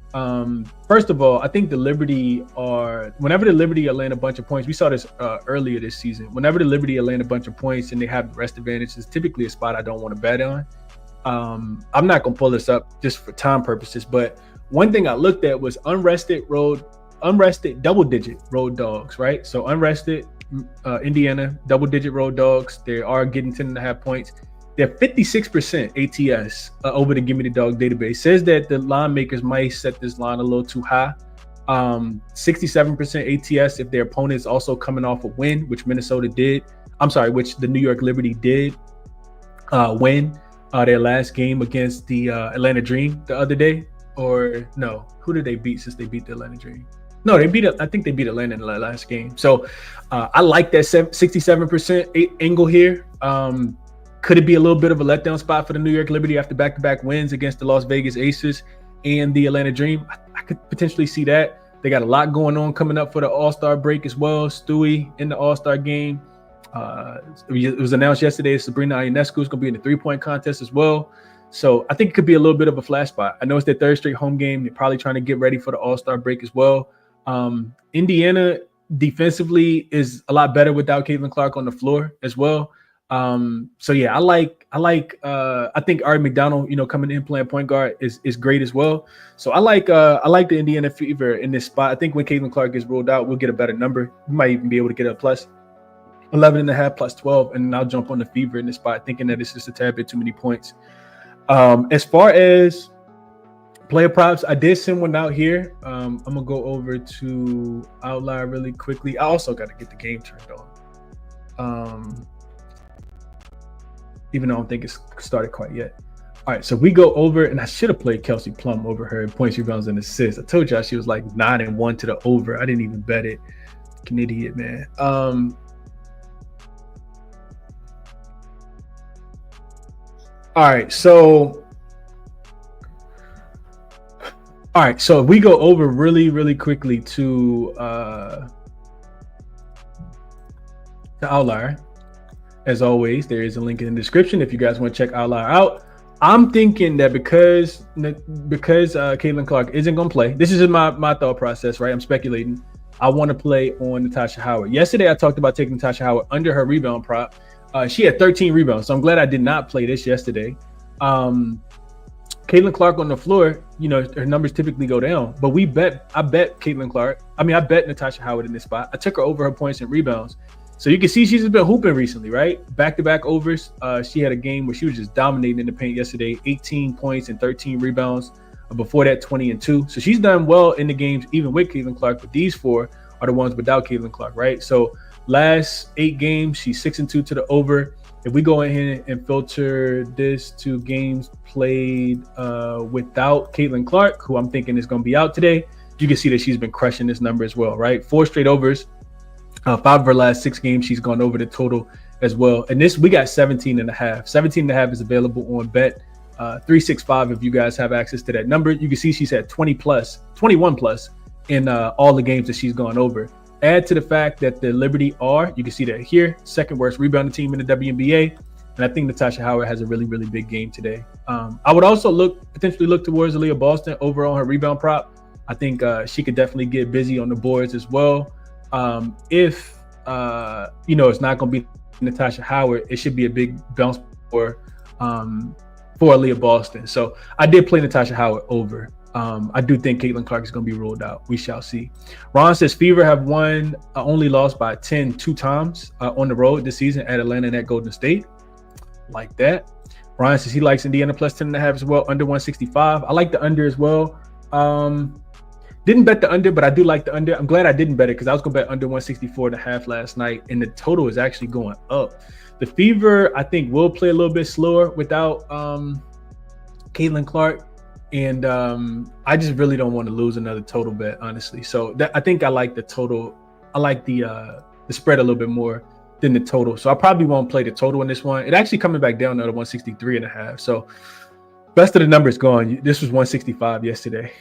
First of all, I think whenever the Liberty are laying a bunch of points, we saw this earlier this season. Whenever the Liberty are laying a bunch of points and they have the rest advantage, it's typically a spot I don't want to bet on. I'm not going to pull this up just for time purposes, but one thing I looked at was unrested double-digit road dogs, right? So unrested Indiana double-digit road dogs, they are getting 10.5 points. They're 56% ATS over the Gimme the Dog database. Says that the line makers might set this line a little too high. 67% ATS if their opponent is also coming off a win, which which the New York Liberty did win their last game against the Atlanta Dream the other day. Or no, who did they beat since they beat the Atlanta Dream? No, I think they beat Atlanta in the last game. So I like that 67% angle here. Could it be a little bit of a letdown spot for the New York Liberty after back-to-back wins against the Las Vegas Aces and the Atlanta Dream? I could potentially see that. They got a lot going on coming up for the All-Star break as well. Stewie in the All-Star game. It was announced yesterday Sabrina Ionescu is going to be in the three-point contest as well. So I think it could be a little bit of a flash spot. I know it's their third straight home game. They're probably trying to get ready for the All-Star break as well. Indiana defensively is a lot better without Caitlin Clark on the floor as well. So yeah, I think Ari McDonald, coming in playing point guard is great as well. So I like the Indiana Fever in this spot. I think when Caitlin Clark gets ruled out, we'll get a better number. We might even be able to get a plus 11.5, plus 12, and I'll jump on the Fever in this spot, thinking that it's just a tad bit too many points. As far as player props, I did send one out here. I'm gonna go over to Outlier really quickly. I also got to get the game turned on. Even though I don't think it's started quite yet. All right, so we go over, and I should have played Kelsey Plum over her in points, rebounds, and assists. I told y'all she was like 9-1 to the over. I didn't even bet it. Like an idiot, man. All right, so if we go over really, really quickly to the Outlier. As always, there is a link in the description if you guys want to check Outlier out. I'm thinking that because Caitlin Clark isn't going to play. This is my thought process, right? I'm speculating. I want to play on Natasha Howard. Yesterday, I talked about taking Natasha Howard under her rebound prop. She had 13 rebounds, so I'm glad I did not play this yesterday. Caitlin Clark on the floor, her numbers typically go down, but I bet Caitlin Clark. I bet Natasha Howard in this spot. I took her over her points and rebounds. So you can see she's been hooping recently, right? Back-to-back overs. She had a game where she was just dominating in the paint yesterday, 18 points and 13 rebounds. Before that, 20 and 2. So she's done well in the games, even with Caitlin Clark, but these 4 are the ones without Caitlin Clark, right? So last 8 games, she's 6 and 2 to the over. If we go ahead and filter this to games played without Caitlin Clark, who I'm thinking is going to be out today, you can see that she's been crushing this number as well, right? 4 straight overs. 5 of her last 6 games, she's gone over the total as well. And this, we got 17 and a half. 17 and a half is available on Bet 365 if you guys have access to that number. You can see she's had 21 plus in all the games that she's gone over. Add to the fact that the Liberty are, you can see that here, second worst rebounding team in the WNBA. And I think Natasha Howard has a really, really big game today. I would also potentially look towards Aaliyah Boston over on her rebound prop. I think she could definitely get busy on the boards as well. If it's not going to be Natasha Howard, it should be a big bounce for Aaliyah Boston. So I did play Natasha Howard over. I do think Caitlin Clark is going to be ruled out. We shall see. Ron says Fever have only lost by 10 2 times on the road this season at Atlanta and at Golden State. Like that. Ron says he likes Indiana plus 10.5 as well, under 165. I like the under as well. Didn't bet the under, but I do like the under. I'm glad I didn't bet it because I was going to bet under 164.5 last night, and the total is actually going up. The Fever, I think, will play a little bit slower without Caitlin Clark, and I just really don't want to lose another total bet, honestly. So I think I like the total. I like the spread a little bit more than the total. So I probably won't play the total in this one. It actually coming back down to 163.5. So best of the numbers gone. This was 165 yesterday.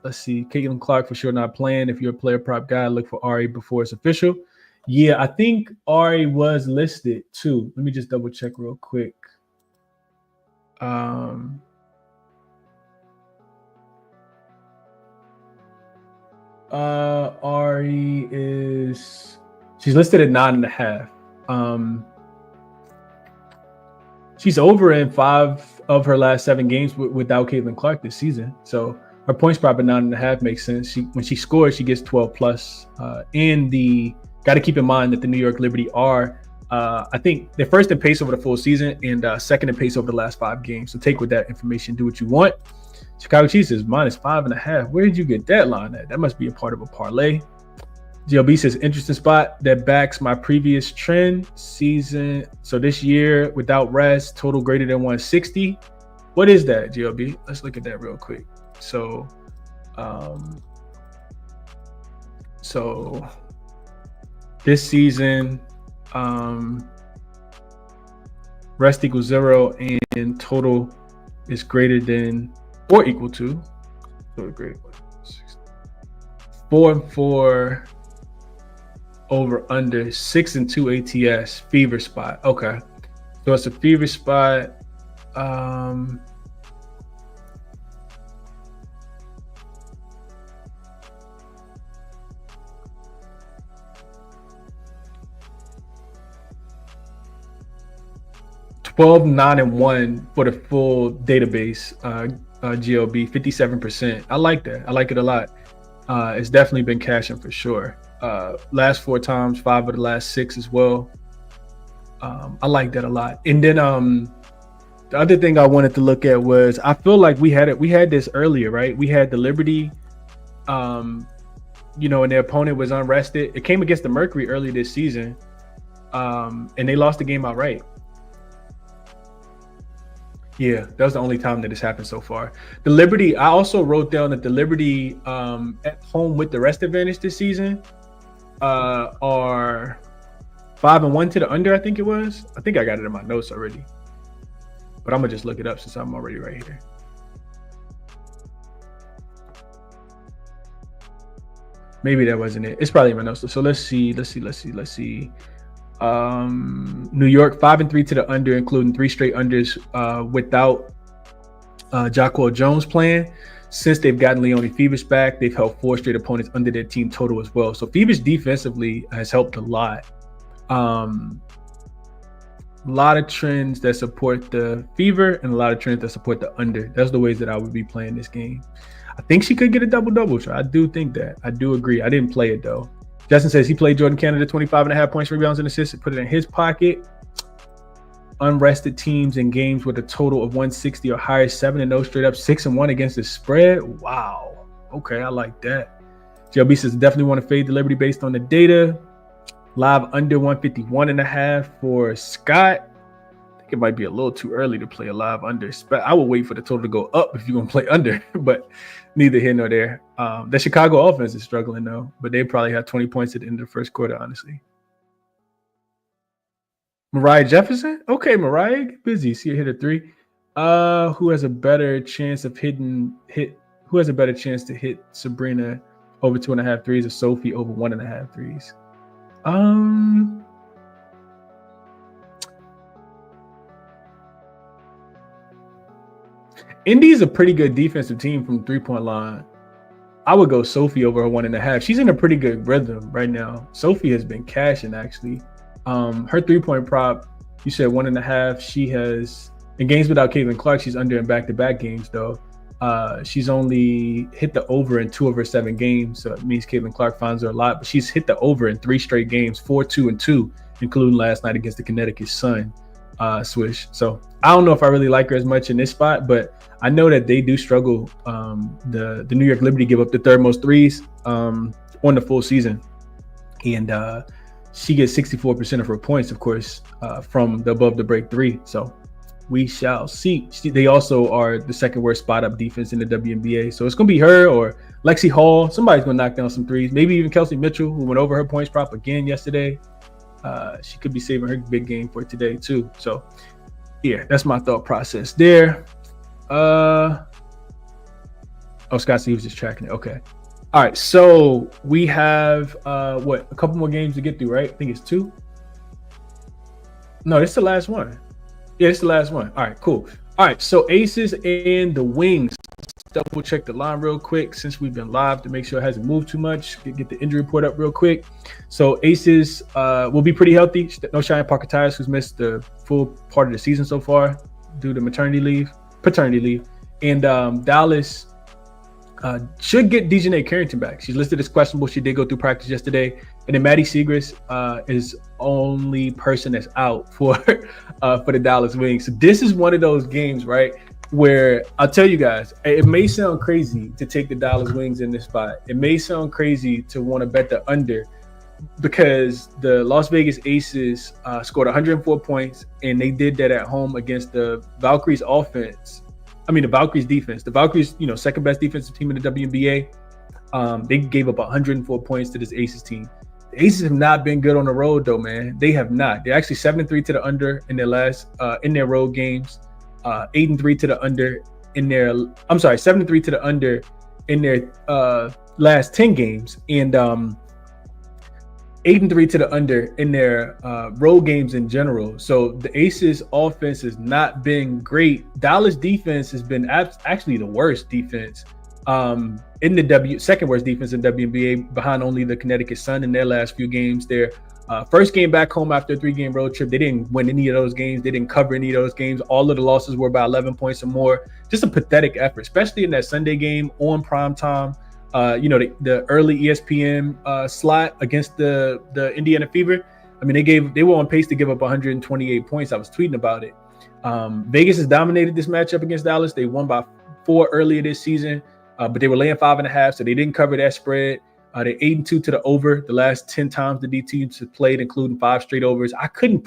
Let's see. Caitlin Clark for sure not playing. If you're a player prop guy, look for Ari before it's official. Yeah, I think Ari was listed too. Let me just double check real quick. Ari she's listed at 9.5. She's over in 5 of her last 7 games without Caitlin Clark this season. So her points prop at 9.5 makes sense. When she scores, she gets 12 plus. And got to keep in mind that the New York Liberty are, I think they're first in pace over the full season and second in pace over the last 5 games. So take with that information, do what you want. Chicago Chiefs is -5.5. Where did you get that line at? That must be a part of a parlay. GLB says interesting spot that backs my previous trend season. So this year without rest, total greater than 160. What is that, GLB? Let's look at that real quick. So this season, rest equals 0 and total is greater than or equal to, so greater than 4 and 4 over under 6 and 2 ATS fever spot. Okay, so it's a fever spot. 12, 9, and 1 for the full database. GLB 57%. I like that. I like it a lot. It's definitely been cashing for sure. Last 4 times, 5 of the last 6 as well. I like that a lot. And then the other thing I wanted to look at was I feel like we had this earlier, right? We had the Liberty, and their opponent was unrested. It came against the Mercury early this season, and they lost the game outright. Yeah, that was the only time that this happened so far. The Liberty, I also wrote down that the Liberty at home with the rest advantage this season are 5-1 to the under, I think it was. I think I got it in my notes already. But I'm going to just look it up since I'm already right here. Maybe that wasn't it. It's probably in my notes. So let's see. New York 5-3 to the under, including 3 straight unders without Jacquel Jones playing. Since they've gotten Leone Fevich back, they've held 4 straight opponents under their team total as well. So Fevich defensively has helped a lot. A lot of trends that support the Fever and a lot of trends that support the under. That's the ways that I would be playing this game. I think she could get a double-double. So I do think that. I do agree. I didn't play it, though. Justin says he played Jordan Canada 25.5 points, rebounds, and assists, and put it in his pocket. Unrested teams in games with a total of 160 or higher, 7-0 straight up, 6-1 against the spread. Wow. Okay, I like that. JLB says definitely want to fade the Liberty based on the data. Live under 151.5 for Scott. I think it might be a little too early to play a live under. I will wait for the total to go up if you're going to play under, but neither here nor there. The Chicago offense is struggling, though, but they probably had 20 points at the end of the first quarter, honestly. Mariah Jefferson? Okay, Mariah, get busy. See her hit a 3. Who has a better chance of who has a better chance to hit Sabrina over 2.5 threes or Sophie over 1.5 threes? Indy is a pretty good defensive team from 3-point line. I would go Sophie over her 1.5. She's in a pretty good rhythm right now. Sophie has been cashing, actually. Her 3-point prop, you said 1.5. She has, in games without Caitlin Clark, she's under in back-to-back games, though. She's only hit the over in 2 of her 7 games, so it means Caitlin Clark finds her a lot. But she's hit the over in 3 straight games, 4-2-2, including last night against the Connecticut Sun swish. So I don't know if I really like her as much in this spot, but I know that they do struggle. The New York Liberty give up the 3rd most threes on the full season, and she gets 64% of her points, of course, from the above the break 3. So we shall see. They also are the 2nd worst spot up defense in the WNBA. So it's going to be her or Lexi Hall. Somebody's going to knock down some threes. Maybe even Kelsey Mitchell, who went over her points prop again yesterday. She could be saving her big game for today too. So yeah, that's my thought process there. Scott Steve was just tracking it. Okay. All right. So we have a couple more games to get through, right? I think it's 2. No, this is the last one. Yeah, it's the last one. All right, cool. All right, so Aces and the Wings. Let's double check the line real quick since we've been live to make sure it hasn't moved too much. Get the injury report up real quick. So Aces will be pretty healthy. No Cheyenne Parker-Tyus, who's missed the full part of the season so far due to paternity leave. And Dallas should get Dejanay Carrington back. She's listed as questionable. She did go through practice yesterday. And then Maddie Siegrist is only person that's out for the Dallas Wings. So this is one of those games, right, where I'll tell you guys, it may sound crazy to take the Dallas Wings in this spot. It may sound crazy to want to bet the under because the Las Vegas Aces scored 104 points, and they did that at home against the Valkyries offense. The Valkyries defense. The Valkyries, second best defensive team in the WNBA. They gave up 104 points to this Aces team. The Aces have not been good on the road, though, man. They have not. They're actually 7-3 to the under in their road games. 8-3 to the under in their. 7-3 to the under in their last 10 games, and 8-3 to the under in their road games in general. So the Aces offense has not been great. Dallas defense has been actually the worst defense. In the second worst defense in WNBA, behind only the Connecticut Sun in their last few games. Their first game back home after a 3-game road trip, they didn't win any of those games. They didn't cover any of those games. All of the losses were by 11 points or more. Just a pathetic effort, especially in that Sunday game on prime time. The early ESPN slot against the Indiana Fever. They were on pace to give up 128 points. I was tweeting about it. Vegas has dominated this matchup against Dallas. They won by 4 earlier this season. But they were laying 5.5, so they didn't cover that spread. They're 8-2 to the over the last 10 times the D teams have played, including 5 straight overs. I couldn't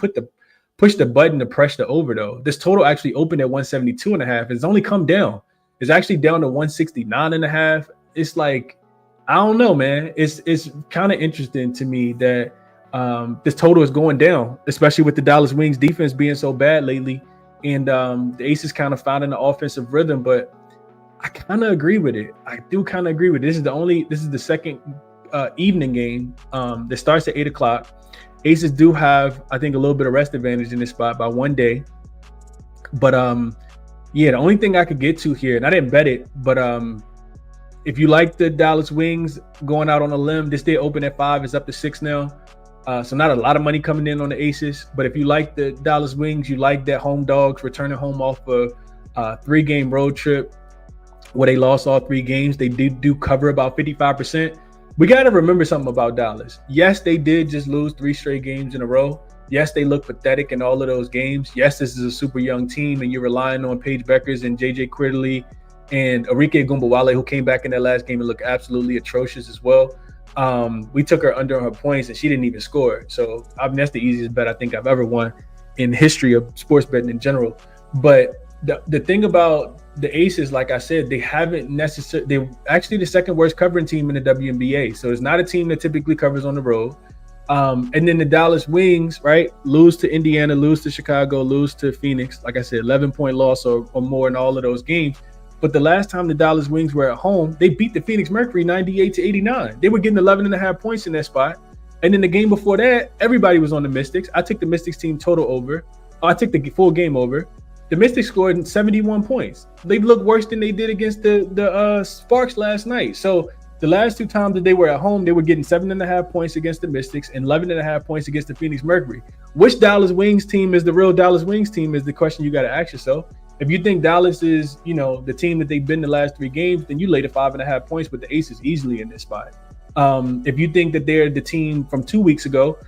push the button to press the over, though. This total actually opened at 172.5. It's only come down. It's actually down to 169.5. It's like, I don't know, man. It's kind of interesting to me that this total is going down, especially with the Dallas Wings defense being so bad lately. And the Aces kind of found an offensive rhythm, but I kind of agree with it. I do kind of agree with it. This is the second evening game that starts at 8 o'clock. Aces do have, I think, a little bit of rest advantage in this spot by 1 day. But yeah, the only thing I could get to here, and I didn't bet it, but if you like the Dallas Wings going out on a limb, this day open at 5, is up to 6 now. So not a lot of money coming in on the Aces, but if you like the Dallas Wings, you like that home dogs returning home off a 3-game road trip where they lost all 3 games. They do cover about 55%. We got to remember something about Dallas. Yes, they did just lose 3 straight games in a row. Yes, they look pathetic in all of those games. Yes, this is a super young team, and you're relying on Paige Beckers and JJ Quigley and Arike Gumbawale, who came back in that last game and looked absolutely atrocious as well. We took her under on her points, and she didn't even score. So that's the easiest bet I think I've ever won in the history of sports betting in general. But the thing about the Aces, like I said, they haven't necessarily. They're actually the second worst covering team in the WNBA. So it's not a team that typically covers on the road. And then the Dallas Wings, right, lose to Indiana, lose to Chicago, lose to Phoenix. Like I said, 11-point loss or more in all of those games. But the last time the Dallas Wings were at home, they beat the Phoenix Mercury 98-89. They were getting 11.5 points in that spot. And then the game before that, everybody was on the Mystics. I took the Mystics team total over. I took the full game over. The Mystics scored 71 points. They looked worse than they did against the Sparks last night. So the last 2 times that they were at home, they were getting 7.5 points against the Mystics and 11.5 points against the Phoenix Mercury. Which Dallas Wings team is the real Dallas Wings team is the question you got to ask yourself. If you think Dallas is, the team that they've been the last 3 games, then you lay the 5.5 points with the Aces easily in this spot. If you think that they're the team from 2 weeks ago,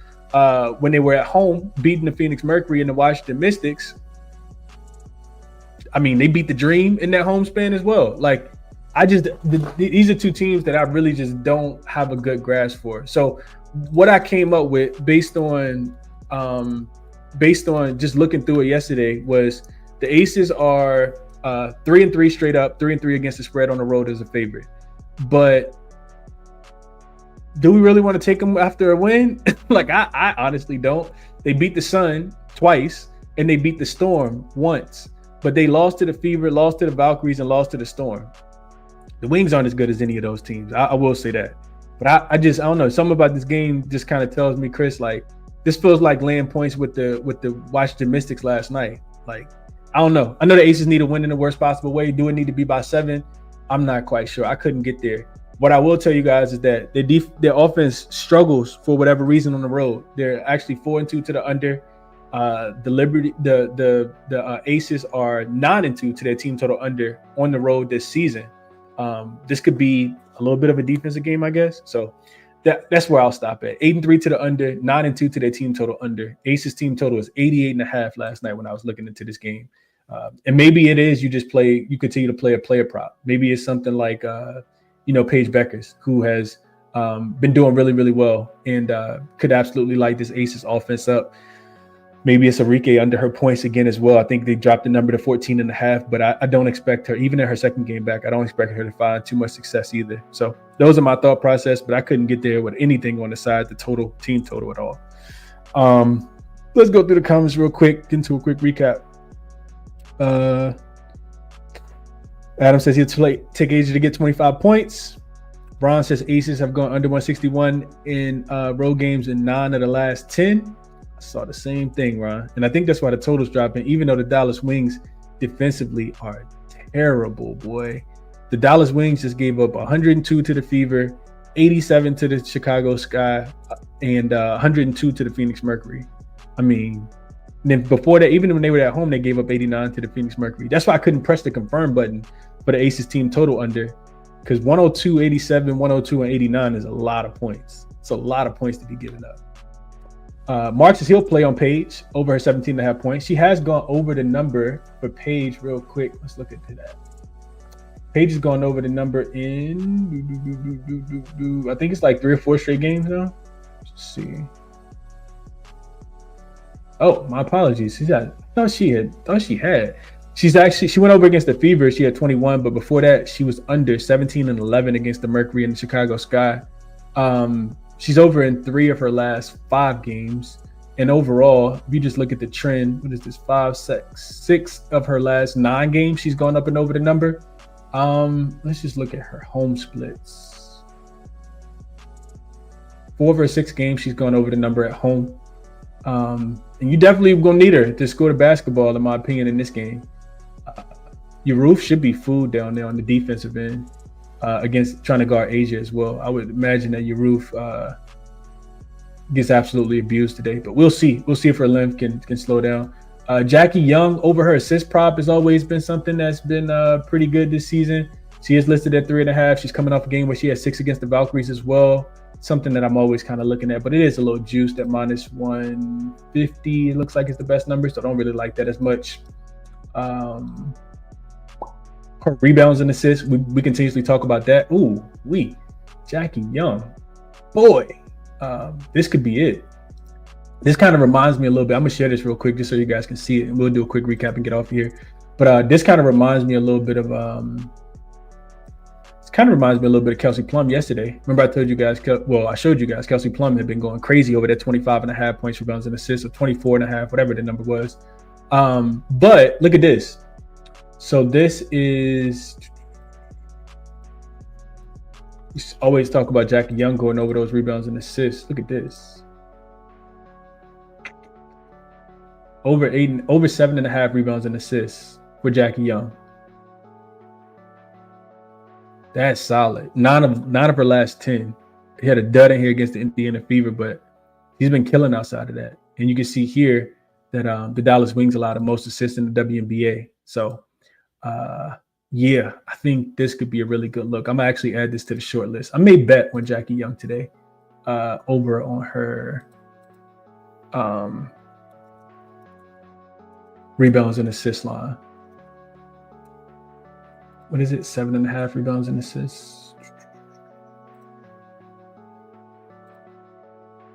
when they were at home beating the Phoenix Mercury and the Washington Mystics, I mean, they beat the Dream in that home span as well. Like, these are 2 teams that I really just don't have a good grasp for. So what I came up with based on just looking through it yesterday was the Aces are 3-3 straight up, 3-3 against the spread on the road as a favorite. But do we really want to take them after a win? Like, I honestly don't. They beat the Sun twice, and they beat the Storm once. But they lost to the Fever, lost to the Valkyries, and lost to the Storm. The Wings aren't as good as any of those teams. I will say that. But I don't know. Something about this game just kind of tells me, Chris, like, this feels like laying points with the Washington Mystics last night. Like, I don't know. I know the Aces need to win in the worst possible way. Do it need to be by 7? I'm not quite sure. I couldn't get there. What I will tell you guys is that their offense struggles for whatever reason on the road. They're actually 4-2 to the under. The Aces are 9-2 to their team total under on the road this season. This could be a little bit of a defensive game, I guess. So that's where I'll stop at. 8-3 to the under, 9-2 to their team total under. Aces team total is 88.5 last night when I was looking into this game. And maybe it is you continue to play a player prop. Maybe it's something like Paige Beckers, who has been doing really, really well and could absolutely light this Aces offense up. Maybe it's Arike under her points again as well. I think they dropped the number to 14.5, but I don't expect her, even in her second game back, I don't expect her to find too much success either. So those are my thought process, but I couldn't get there with anything on the side, the team total at all. Let's go through the comments real quick, get into a quick recap. Adam says he'll take AJ to get 25 points. Bron says Aces have gone under 161 in road games in 9 of the last 10. I saw the same thing, Ron. And I think that's why the total's dropping, even though the Dallas Wings defensively are terrible, boy. The Dallas Wings just gave up 102 to the Fever, 87 to the Chicago Sky, and 102 to the Phoenix Mercury. I mean, then before that, even when they were at home, they gave up 89 to the Phoenix Mercury. That's why I couldn't press the confirm button for the Aces team total under, because 102, 87, 102, and 89 is a lot of points. It's a lot of points to be given up. Mark says he'll play on Paige over her 17.5 points. She has gone over the number for Paige real quick. Let's look into that. Paige has gone over the number in, I think it's like 3 or 4 straight games now. Let's see. Oh, my apologies. She had. She went over against the Fever. She had 21, but before that, she was under 17 and 11 against the Mercury and the Chicago Sky. She's over in 3 of her last 5 games. And overall, if you just look at the trend, what is this? 6 of her last 9 games, she's gone up and over the number. Let's just look at her home splits. 4 of her 6 games, she's gone over the number at home. And you definitely gonna need her to score the basketball, in my opinion, in this game. Your roof should be food down there on the defensive end against trying to guard Asia as well. I would imagine that your roof gets absolutely abused today, but we'll see. We'll see if her length can slow down. Jackie Young over her assist prop has always been something that's been pretty good this season. She is listed at 3.5. She's coming off a game where she had 6 against the Valkyries as well. Something that I'm always kind of looking at, but it is a little juiced at minus 150. It looks like it's the best number, so I don't really like that as much. Her rebounds and assists, we continuously talk about that. Jackie Young, boy, this could be it. This kind of reminds me a little bit. I'm gonna share this real quick just so you guys can see it, and we'll do a quick recap and get off here. But this kind of reminds me a little bit of Kelsey Plum yesterday. Remember I told you guys, I showed you guys Kelsey Plum had been going crazy over that 25.5 points, rebounds, and assists, or 24.5, whatever the number was. But look at this. So this is, we always talk about Jackie Young going over those rebounds and assists. Look at this. Over 7.5 rebounds and assists for Jackie Young. That's solid. Nine of her last 10. He had a dud in here against the Indiana Fever, but he's been killing outside of that. And you can see here that the Dallas Wings allowed the most assists in the WNBA. So, yeah, I think this could be a really good look. I'm going to actually add this to the short list. I may bet on Jackie Young today over on her rebounds and assist line. What is it? 7.5 rebounds and assists.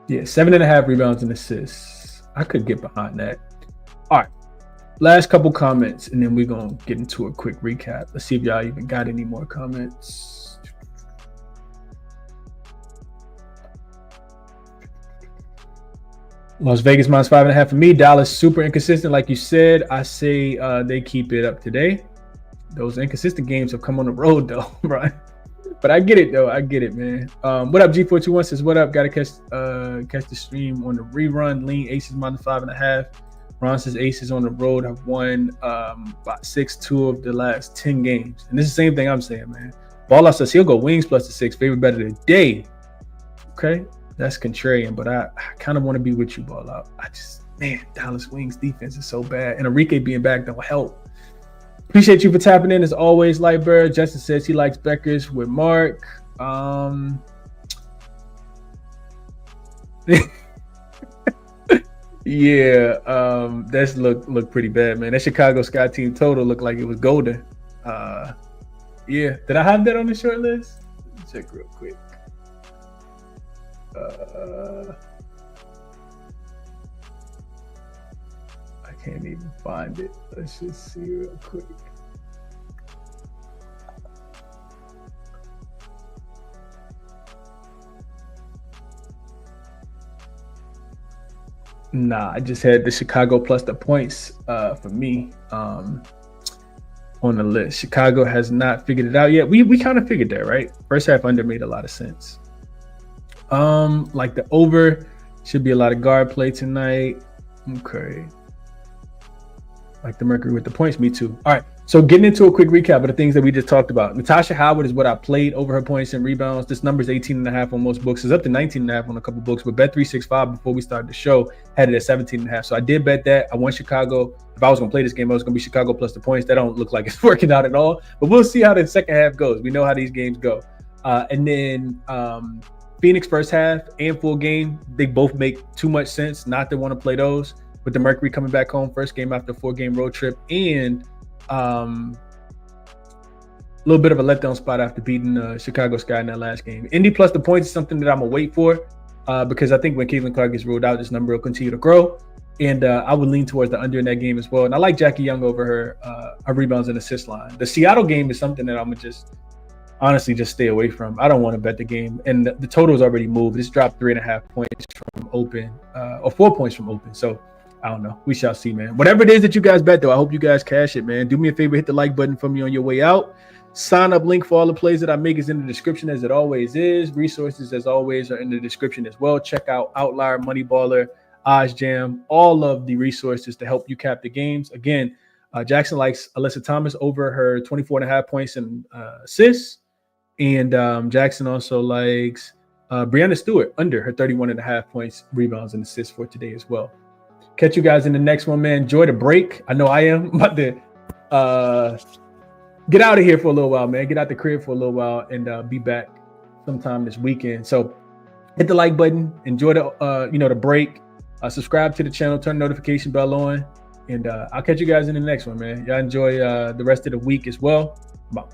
Yeah, 7.5 rebounds and assists. I could get behind that. All right. Last couple comments, and then we're going to get into a quick recap. Let's see if y'all even got any more comments. Las Vegas minus 5.5 for me. Dallas super inconsistent, like you said. I say they keep it up today. Those inconsistent games have come on the road, though, right? But I get it, though. I get it, man. What up, G421 says, what up? Got to catch the stream on the rerun. Lean Aces minus 5.5. Ron says Aces on the road have won about 6-2 of the last 10 games. And this is the same thing I'm saying, man. Ball out says he'll go Wings plus the 6. Favorite better today. Okay, that's contrarian, but I kind of want to be with you, Ball out. Dallas Wings defense is so bad. And Enrique being back don't help. Appreciate you for tapping in as always, Lightbird. Justin says he likes Beckers with Mark. That's look pretty bad, man. That Chicago Sky team total looked like it was golden. Did I have that on the short list? Let me check real quick. I can't even find it. Let's just see real quick. Nah, I just had the Chicago plus the points for me on the list. Chicago has not figured it out yet. We kind of figured that, right? First half under made a lot of sense. Like the over should be a lot of guard play tonight. Okay. Like the Mercury with the points, me too. All right, so getting into a quick recap of the things that we just talked about. Natasha Howard is what I played over her points and rebounds. This number is 18.5 on most books. It's up to 19.5 on a couple books, but Bet365 before we started the show had it at 17.5. So I did bet that. I won Chicago. If I was going to play this game, I was going to be Chicago plus the points. That don't look like it's working out at all, but we'll see how the second half goes. We know how these games go. And then Phoenix first half and full game, they both make too much sense not to want to play those. With the Mercury coming back home, first game after a 4-game road trip, and a little bit of a letdown spot after beating Chicago Sky in that last game. Indy plus the points is something that I'm going to wait for because I think when Caitlin Clark gets ruled out, this number will continue to grow. And I would lean towards the under in that game as well. And I like Jackie Young over her rebounds and assist line. The Seattle game is something that I'm going to honestly just stay away from. I don't want to bet the game. And the total is already moved. It's dropped 3.5 points from open or 4 points from open. So I don't know. We shall see, man. Whatever it is that you guys bet, though, I hope you guys cash it, man. Do me a favor, hit the like button for me on your way out. Sign up link for all the plays that I make is in the description, as it always is. Resources, as always, are in the description as well. Check out Outlier, Money Baller, Odds Jam, all of the resources to help you cap the games. Again, Jackson likes Alyssa Thomas over her 24.5 points and assists. And Jackson also likes Breanna Stewart under her 31.5 points, rebounds, and assists for today as well. Catch you guys in the next one, man. Enjoy the break. I know I am. I'm about to get out of here for a little while, man. Get out the crib for a little while and be back sometime this weekend. So hit the like button. Enjoy the the break. Subscribe to the channel. Turn the notification bell on. And I'll catch you guys in the next one, man. Y'all enjoy the rest of the week as well. Bye.